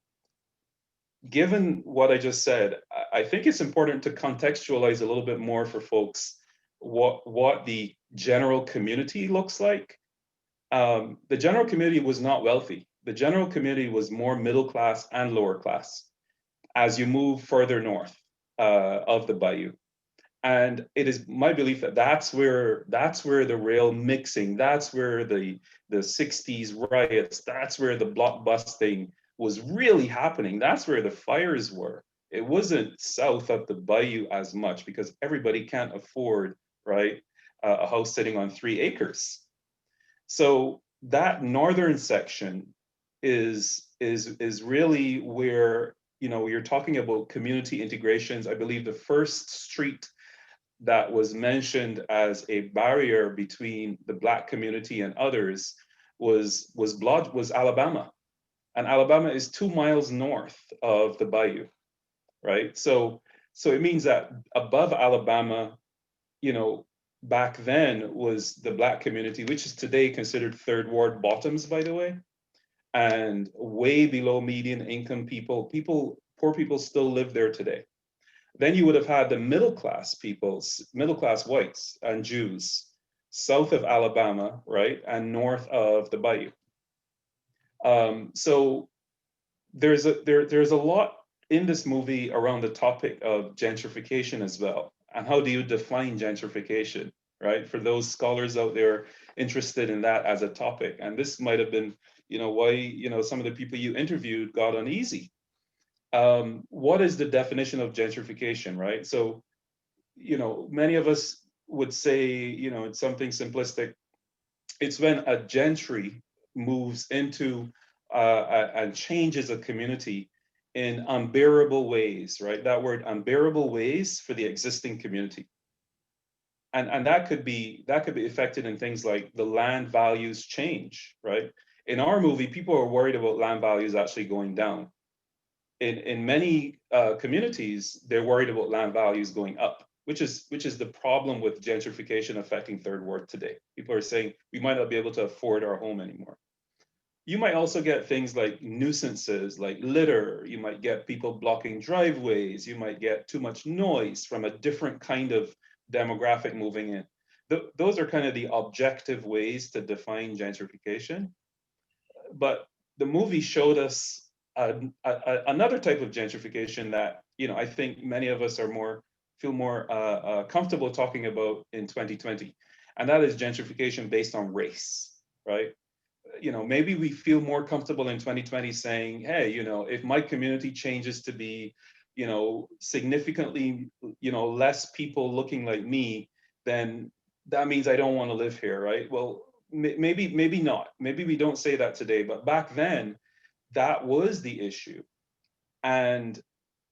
Given what I just said, I think it's important to contextualize a little bit more for folks what the general community looks like. The general community was not wealthy. The general community was more middle class and lower class as you move further north of the bayou. And it is my belief that that's where the real mixing, that's where the 60s riots, that's where the block busting was really happening. That's where the fires were. It wasn't south of the bayou as much, because everybody can't afford, right, a house sitting on 3 acres. So that northern section is really where, you're talking about community integrations. I believe the first street that was mentioned as a barrier between the Black community and others was Alabama. And Alabama is 2 miles north of the bayou, right? So it means that above Alabama, back then was the Black community, which is today considered Third Ward bottoms, by the way, and way below median income people. Poor people still live there today. Then you would have had the middle class whites and Jews, south of Alabama, right, and north of the bayou. So there's a lot in this movie around the topic of gentrification as well. And how do you define gentrification, right? For those scholars out there interested in that as a topic. And this might have been, why, some of the people you interviewed got uneasy. What is the definition of gentrification, right? So, many of us would say, it's something simplistic. It's when a gentry moves into and changes a community in unbearable ways, right? That word, unbearable ways, for the existing community. And that could be affected in things like the land values change, right? In our movie, people are worried about land values actually going down. In many communities, they're worried about land values going up, which is the problem with gentrification affecting Third Ward today. People are saying we might not be able to afford our home anymore. You might also get things like nuisances, like litter. You might get people blocking driveways. You might get too much noise from a different kind of demographic moving in. Those are kind of the objective ways to define gentrification. But the movie showed us another type of gentrification that, I think many of us feel more comfortable talking about in 2020. And that is gentrification based on race, right? Maybe we feel more comfortable in 2020 saying, hey, if my community changes to be, significantly, less people looking like me, then that means I don't want to live here, right? Well, maybe not. Maybe we don't say that today, but back then, that was the issue. And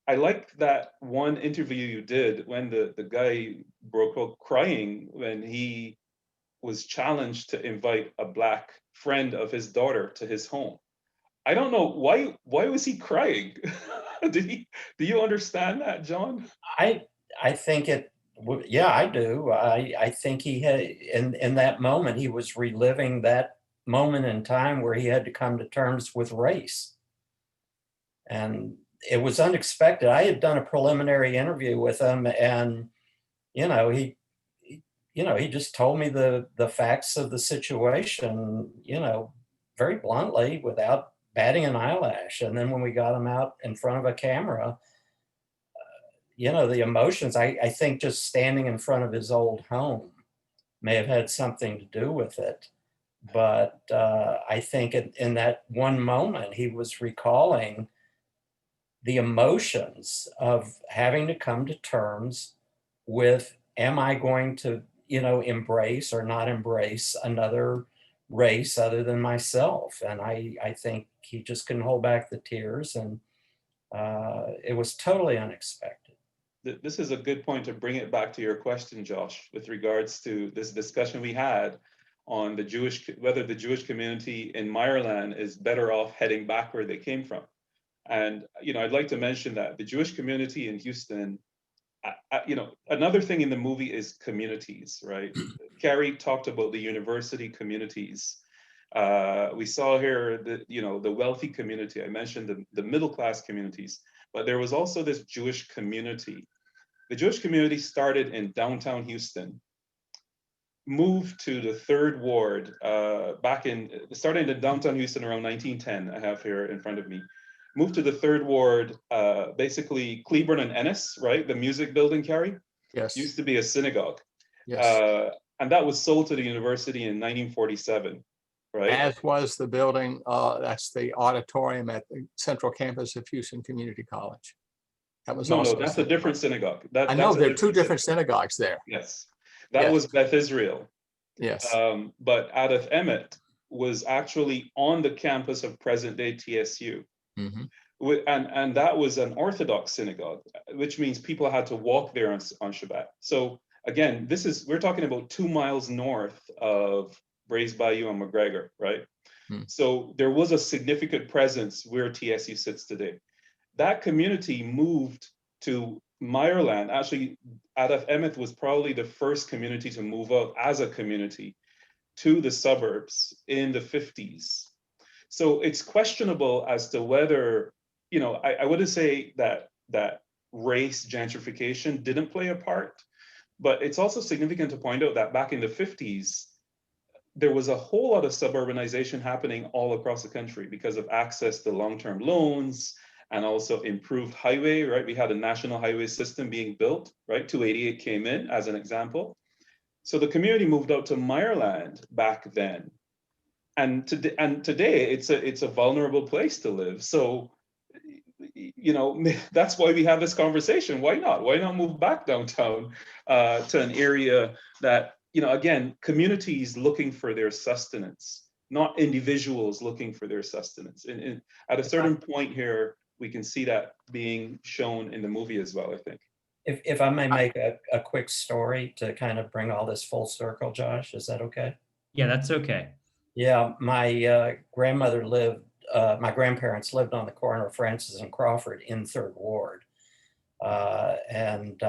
I like that one interview you did when the guy broke out crying when he was challenged to invite a Black friend of his daughter to his home. I don't know why was he crying? Do you understand that, John? I think yeah, I do. I think he had, in that moment, he was reliving that moment in time where he had to come to terms with race. And it was unexpected. I had done a preliminary interview with him, and he just told me the facts of the situation, very bluntly, without batting an eyelash. And then when we got him out in front of a camera, the emotions, I think just standing in front of his old home may have had something to do with it. But I think in that one moment, he was recalling the emotions of having to come to terms with, am I going to, embrace or not embrace another race other than myself? And I think he just couldn't hold back the tears, and it was totally unexpected. This is a good point to bring it back to your question, Josh, with regards to this discussion we had on whether the Jewish community in Meyerland is better off heading back where they came from. And, I'd like to mention that the Jewish community in Houston, another thing in the movie is communities, right? Cary talked about the university communities. We saw here the wealthy community. I mentioned the middle-class communities, but there was also this Jewish community. The Jewish community started in downtown Houston, moved to the 3rd Ward started in downtown Houston around 1910, I have here in front of me. Moved to the 3rd Ward, basically Cleburne and Ennis, right? The music building, Cary? Yes. Used to be a synagogue. Yes. And that was sold to the university in 1947, right? As was the building, that's the auditorium at the central campus of Houston Community College. That was No, that's a different synagogue. I know there are 2 different synagogues there. Yes, that was Beth Israel. Yes. But Adolf Emmett was actually on the campus of present-day TSU. Mm-hmm. And that was an Orthodox synagogue, which means people had to walk there on Shabbat. So again, we're talking about 2 miles north of Brays Bayou and McGregor, right? So there was a significant presence where TSU sits today. That community moved to Meyerland. Actually, Adolf Emmett was probably the first community to move out as a community to the suburbs in the 50s. So it's questionable as to whether, I wouldn't say that race gentrification didn't play a part, but it's also significant to point out that back in the 50s, there was a whole lot of suburbanization happening all across the country because of access to long-term loans and also improved highway, right? We had a national highway system being built, right? 288 came in as an example. So the community moved out to Meyerland back then. And today it's a vulnerable place to live. So, that's why we have this conversation. Why not? Why not move back downtown to an area that, again, communities looking for their sustenance, not individuals looking for their sustenance. And at a certain point here, we can see that being shown in the movie as well, I think. If I may make a quick story to kind of bring all this full circle, Josh, is that okay? Yeah, that's okay. Yeah, my grandparents lived on the corner of Francis and Crawford in 3rd Ward. And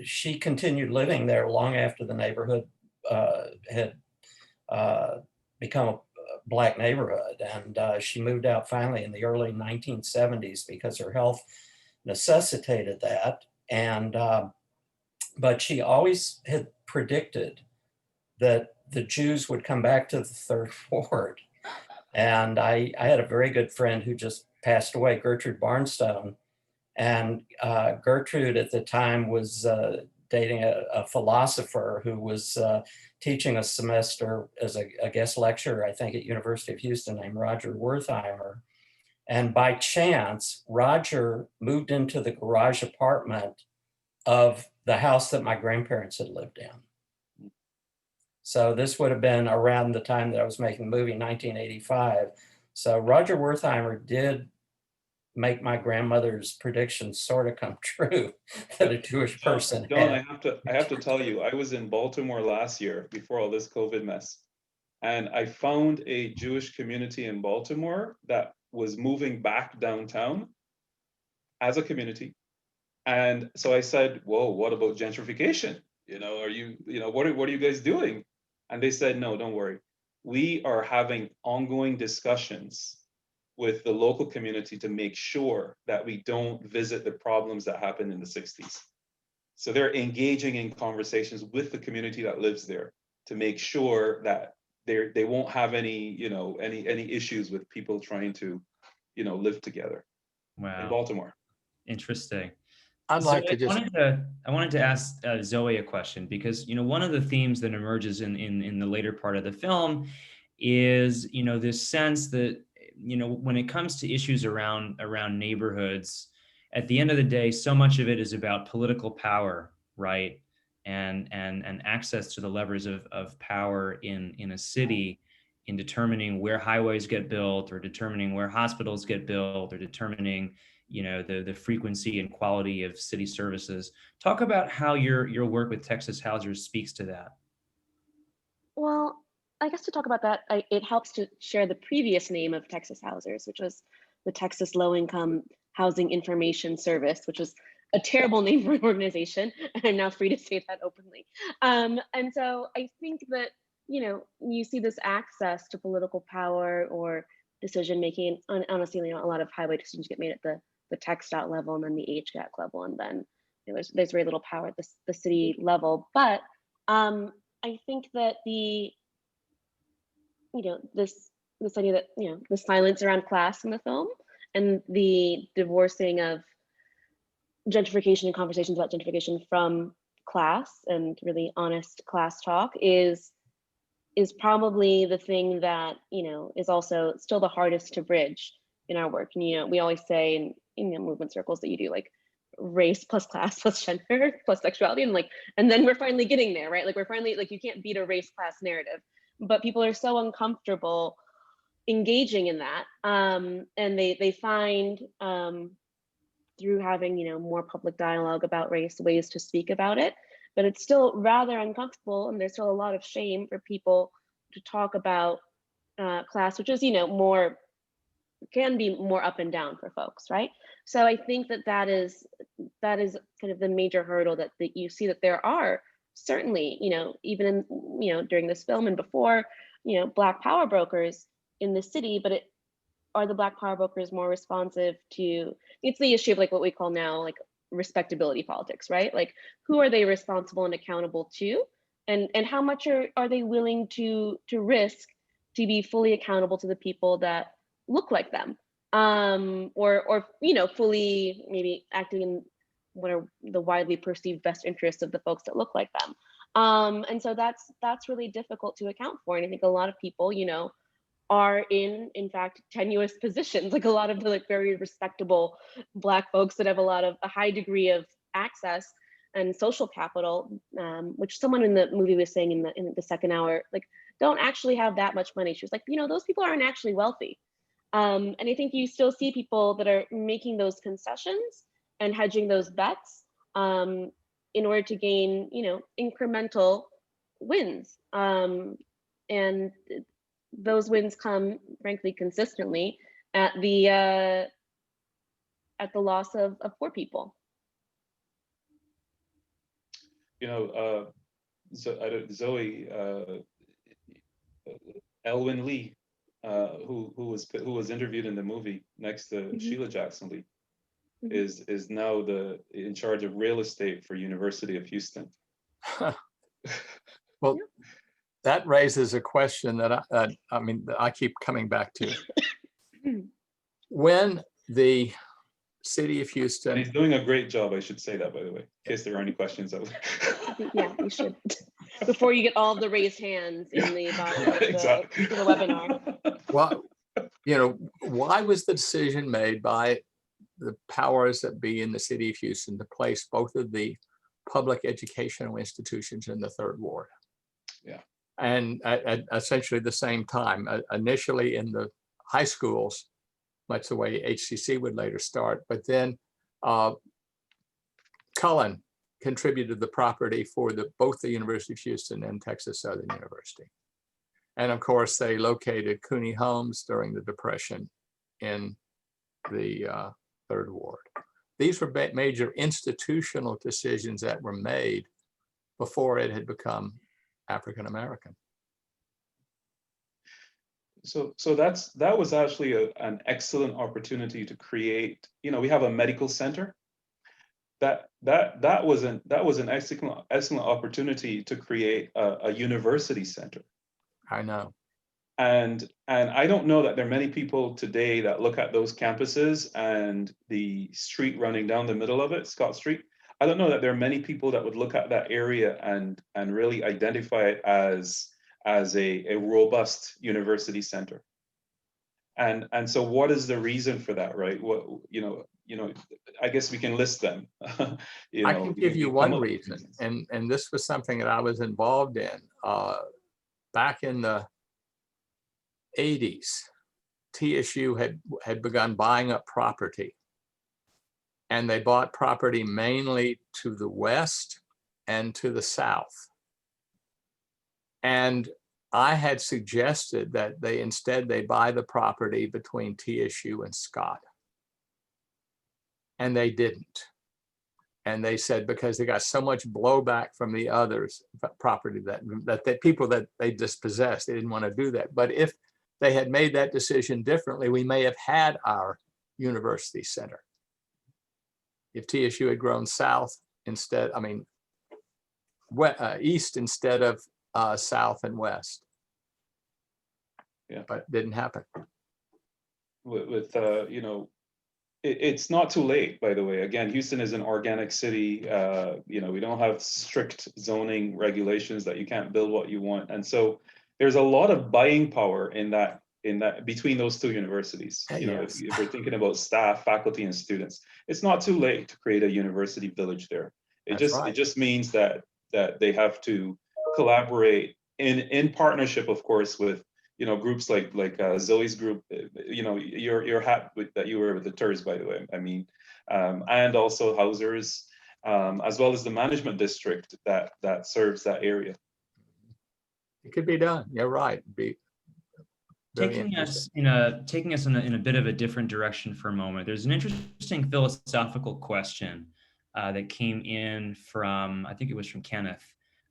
she continued living there long after the neighborhood had become a Black neighborhood. And she moved out finally in the early 1970s because her health necessitated that. And but she always had predicted that the Jews would come back to the 3rd Ward. And I had a very good friend who just passed away, Gertrude Barnstone. And Gertrude at the time was dating a philosopher who was teaching a semester as a guest lecturer, I think, at University of Houston, named Roger Wertheimer. And by chance, Roger moved into the garage apartment of the house that my grandparents had lived in. So this would have been around the time that I was making the movie, 1985. So Roger Wertheimer did make my grandmother's predictions sort of come true that a Jewish person. John, I have to tell you, I was in Baltimore last year before all this COVID mess, and I found a Jewish community in Baltimore that was moving back downtown as a community. And so I said, whoa, what about gentrification? What are you guys doing? And they said, no, don't worry. we are having ongoing discussions with the local community to make sure that we don't visit the problems that happened in the 60s. So they're engaging in conversations with the community that lives there to make sure that they won't have any, you know, any issues with people trying to, you know, live together in Wow. Baltimore. Interesting. I'd So like to just, I wanted to ask Zoe a question, because, you know, one of the themes that emerges in the later part of the film is, you know, this sense that, you know, when it comes to issues around neighborhoods, at the end of the day, so much of it is about political power, right? And access to the levers of power in a city, in determining where highways get built, or determining where hospitals get built, or determining, you know, the frequency and quality of city services. Talk about how your work with Texas Housers speaks to that. Well, I guess to talk about that, it helps to share the previous name of Texas Housers, which was the Texas Low Income Housing Information Service, which was a terrible name for an organization. And I'm now free to say that openly. And so I think that, you know, you see this access to political power or decision making. Honestly, you know, a lot of highway decisions get made at the TxDOT level and then the HGAC level, and then, you know, there's very little power at the city level. But I think that this idea that, you know, the silence around class in the film and the divorcing of gentrification and conversations about gentrification from class and really honest class talk is probably the thing that, you know, is also still the hardest to bridge in our work. And, you know, we always say in the movement circles that you do like race plus class plus gender plus sexuality, and then we're finally getting there, right? Like we're finally, like, you can't beat a race class narrative, but people are so uncomfortable engaging in that, and they find through having, you know, more public dialogue about race, ways to speak about it, but it's still rather uncomfortable, and there's still a lot of shame for people to talk about class, which is, you know, can be more up and down for folks, right? So I think that is kind of the major hurdle that you see, that there are certainly, you know, even in, you know, during this film and before, you know, Black power brokers in the city, but are the Black power brokers more responsive to, it's the issue of like what we call now like respectability politics, right? Like, who are they responsible and accountable to, and how much are they willing to risk to be fully accountable to the people that look like them, or you know, fully maybe acting in what are the widely perceived best interests of the folks that look like them, and so that's really difficult to account for. And I think a lot of people, you know, are in fact tenuous positions, like a lot of the like very respectable Black folks that have a high degree of access and social capital, which someone in the movie was saying in the second hour, like, don't actually have that much money. She was like, you know, those people aren't actually wealthy. And I think you still see people that are making those concessions and hedging those bets in order to gain, you know, incremental wins. And those wins come, frankly, consistently at the loss of poor people. You know, Zoe, Elwyn Lee, who was interviewed in the movie next to Mhm. Sheila Jackson Lee, Mhm. is now in charge of real estate for University of Houston. well, that raises a question that I mean, that I keep coming back to. When the city of And Houston, he's doing a great job, I should say that, by the way, in case there are any questions. Yeah, you should. Before you get all of the raised hands in the bottom of Exactly. the webinar. well, you know, why was the decision made by the powers that be in the city of Houston to place both of the public educational institutions in the third ward? Yeah. And at essentially the same time, initially in the high schools, much the way HCC would later start, but then Cullen contributed the property for both the University of Houston and Texas Southern University. And of course, they located Cooney homes during the Depression in the third ward. These were major institutional decisions that were made before it had become African American. that was actually an excellent opportunity to create. We have a medical center. That was an excellent opportunity to create a university center. I know. And I don't know that there are many people today that look at those campuses and the street running down the middle of it, Scott Street. I don't know that there are many people that would look at that area and really identify it as a robust university center. And so what is the reason for that, right? What I guess we can list them. I can give you one reason, and this was something that I was involved in back in the 80s. TSU had begun buying up property, and they bought property mainly to the west and to the south. And I had suggested that they buy the property between TSU and Scott. And they didn't. And they said because they got so much blowback from the others property that people that they dispossessed, they didn't want to do that. But if they had made that decision differently, we may have had our university center. If TSU had grown south instead, east instead of south and west. Yeah, but it didn't happen. It's not too late, by the way. Again, Houston is an organic city. We don't have strict zoning regulations that you can't build what you want. And so there's a lot of buying power in that between those two universities. Yes. If we're thinking about staff, faculty, and students, it's not too late to create a university village there. It just means that they have to collaborate in partnership, of course, with groups like Zoe's group, your hat that you wear with the Terrace, by the way, and also Hausers, as well as the management district that serves that area. It could be done. You're right. Taking us in a bit of a different direction for a moment. There's an interesting philosophical question that came in from, I think it was from Kenneth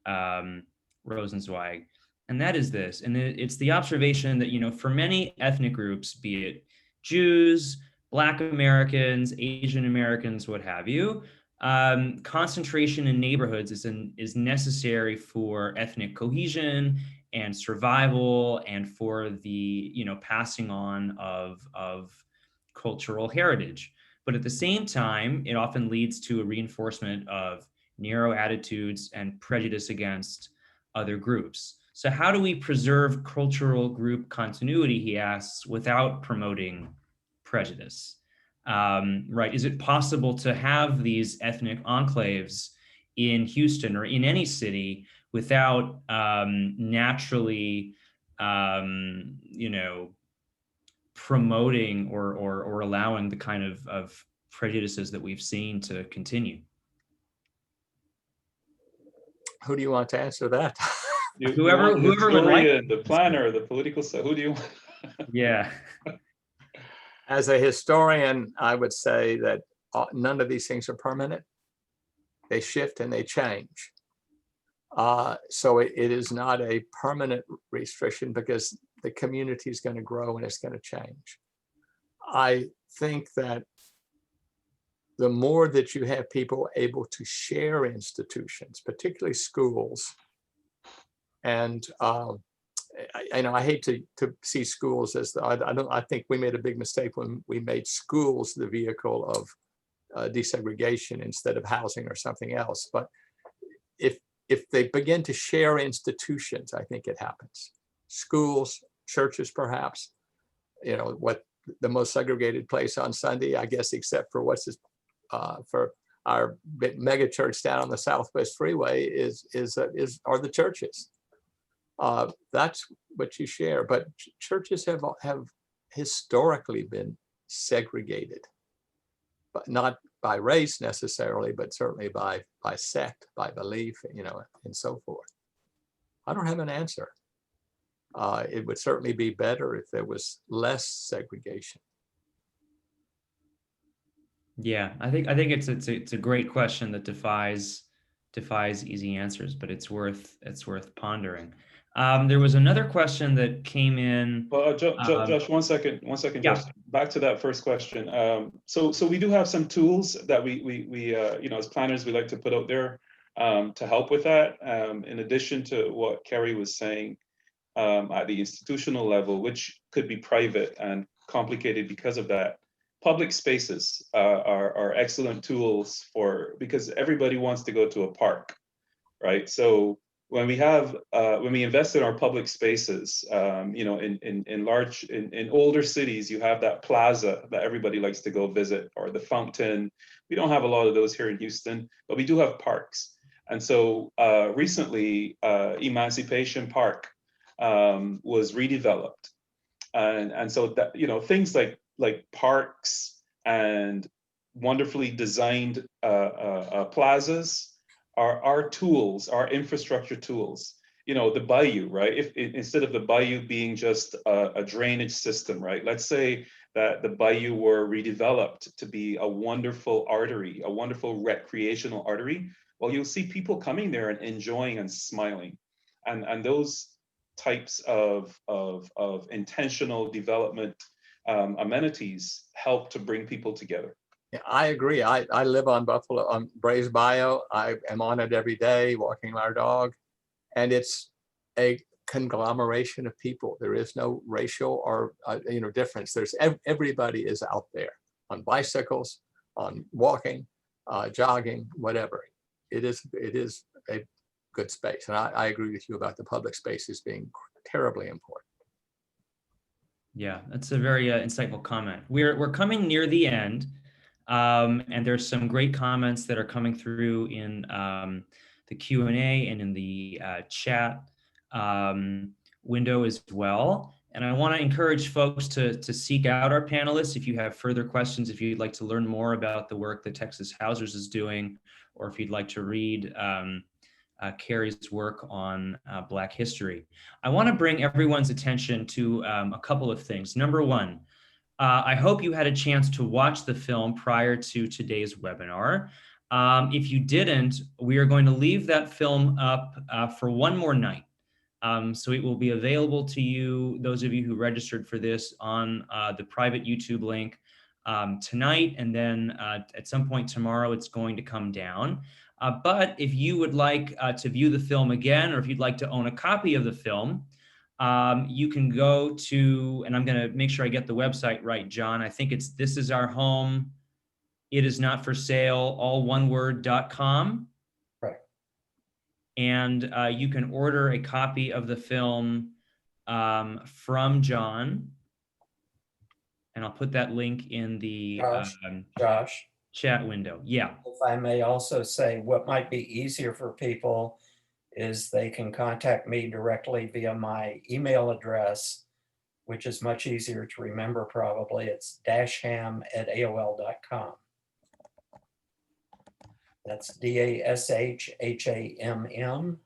Rosenzweig. And that is this, and it's the observation that, for many ethnic groups, be it Jews, Black Americans, Asian Americans, what have you, concentration in neighborhoods is necessary for ethnic cohesion and survival and for the, passing on of cultural heritage. But at the same time, it often leads to a reinforcement of narrow attitudes and prejudice against other groups. So how do we preserve cultural group continuity, he asks, without promoting prejudice? Right? Is it possible to have these ethnic enclaves in Houston or in any city without naturally, promoting or allowing the kind of prejudices that we've seen to continue? Who do you want to answer that? Whoever would like the planner, the political side. Who do you want? Yeah. As a historian, I would say that none of these things are permanent. They shift and they change. So it is not a permanent restriction because the community is going to grow and it's going to change. I think that the more that you have people able to share institutions, particularly schools, and I hate to see schools as I think we made a big mistake when we made schools the vehicle of desegregation instead of housing or something else. But if they begin to share institutions, I think it happens. Schools, churches, perhaps. What the most segregated place on Sunday, I guess, except for for our mega church down on the Southwest Freeway are the churches. That's what you share. But churches have historically been segregated, but not by race necessarily, but certainly by sect, by belief, and so forth. I don't have an answer. It would certainly be better if there was less segregation. Yeah, I think it's a great question that defies defies easy answers, but it's worth pondering. There was another question that came in. Well, Josh, one second, Yeah. Josh. Back to that first question. So we do have some tools that we as planners we like to put out there to help with that. In addition to what Cary was saying at the institutional level, which could be private and complicated because of that. Public spaces are excellent tools because everybody wants to go to a park, right? So when we invest in our public spaces, in older cities, you have that plaza that everybody likes to go visit, or the fountain. We don't have a lot of those here in Houston, but we do have parks. And so recently, Emancipation Park was redeveloped, and so that things like parks and wonderfully designed plazas are our tools, our infrastructure tools. The bayou, right? If instead of the bayou being just a drainage system, right? Let's say that the bayou were redeveloped to be a wonderful artery, a wonderful recreational artery. Well, you'll see people coming there and enjoying and smiling, and those types of intentional development amenities help to bring people together. Yeah, I agree. I live on Buffalo, on Brays Bayou. I am on it every day, walking our dog, and it's a conglomeration of people. There is no racial or difference. There's everybody is out there on bicycles, on walking, jogging, whatever. It is a good space, and I agree with you about the public spaces being terribly important. Yeah, that's a very insightful comment. We're coming near the end, and there's some great comments that are coming through in the Q&A and in the chat window as well. And I want to encourage folks to seek out our panelists if you have further questions, if you'd like to learn more about the work that Texas Housers is doing, or if you'd like to read Cary's work on Black history. I want to bring everyone's attention to a couple of things. Number one, I hope you had a chance to watch the film prior to today's webinar. If you didn't, we are going to leave that film up for one more night. So it will be available to you, those of you who registered for this, on the private YouTube link tonight, and then at some point tomorrow it's going to come down. But if you would like to view the film again, or if you'd like to own a copy of the film, you can go to, and I'm going to make sure I get the website right, John. I think it's This Is Our Home, It Is Not For Sale, all one word.com. Right. And you can order a copy of the film from John. And I'll put that link in the Josh, chat window. Yeah. if I may also say, what might be easier for people is they can contact me directly via my email address, which is much easier to remember probably. It's dasham@aol.com. That's DASHHAMM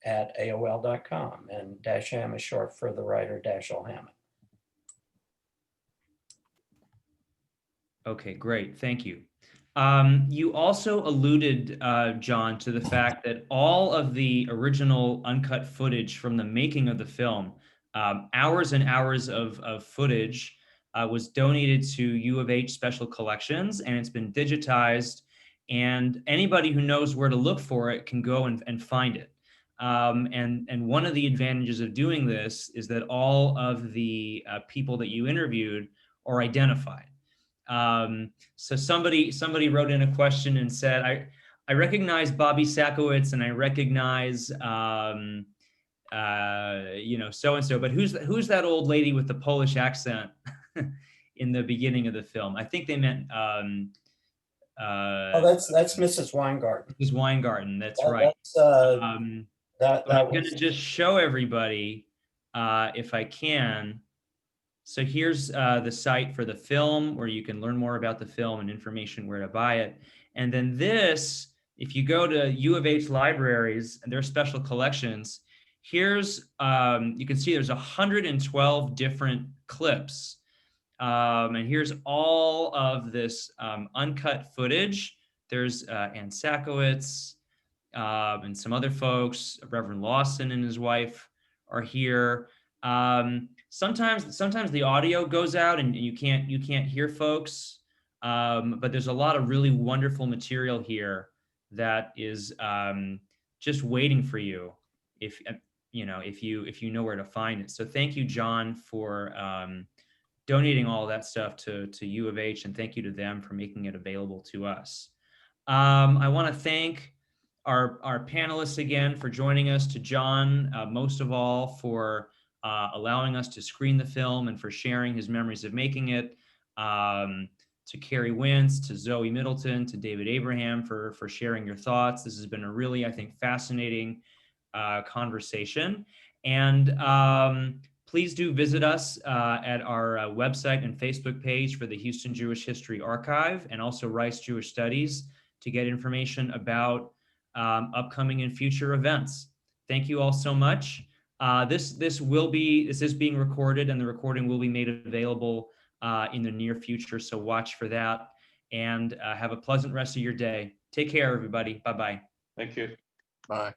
@AOL.com. And Dasham is short for the writer Dashiell Hammett. Okay, great. Thank you. You also alluded, John, to the fact that all of the original uncut footage from the making of the film, hours and hours of footage, was donated to U of H Special Collections, and it's been digitized, and anybody who knows where to look for it can go and find it. And one of the advantages of doing this is that all of the people that you interviewed are identified. So somebody wrote in a question and said, I recognize Bobby Sakowicz and I recognize, so-and-so, but who's that old lady with the Polish accent in the beginning of the film? I think they meant, that's Mrs. Weingarten. Mrs. Weingarten, that's right. I'm going to just show everybody, if I can. So here's the site for the film where you can learn more about the film and information where to buy it. And then this, if you go to U of H libraries and their special collections, here's, you can see there's 112 different clips. And here's all of this uncut footage. There's Ann Sakowicz, and some other folks. Reverend Lawson and his wife are here. Sometimes the audio goes out and you can't hear folks, but there's a lot of really wonderful material here that is just waiting for you if you know where to find it. So thank you, Jon, for donating all that stuff to U of H, and thank you to them for making it available to us. I want to thank our panelists again for joining us, to Jon, most of all, for allowing us to screen the film and for sharing his memories of making it, to Cary Wintz, to Zoe Middleton, to David Abraham for sharing your thoughts. This has been a really, I think, fascinating conversation. And please do visit us at our website and Facebook page for the Houston Jewish History Archive, and also Rice Jewish Studies, to get information about upcoming and future events. Thank you all so much. This is being recorded, and the recording will be made available in the near future, so watch for that. And have a pleasant rest of your day. Take care, everybody. Bye-bye. Thank you. Bye.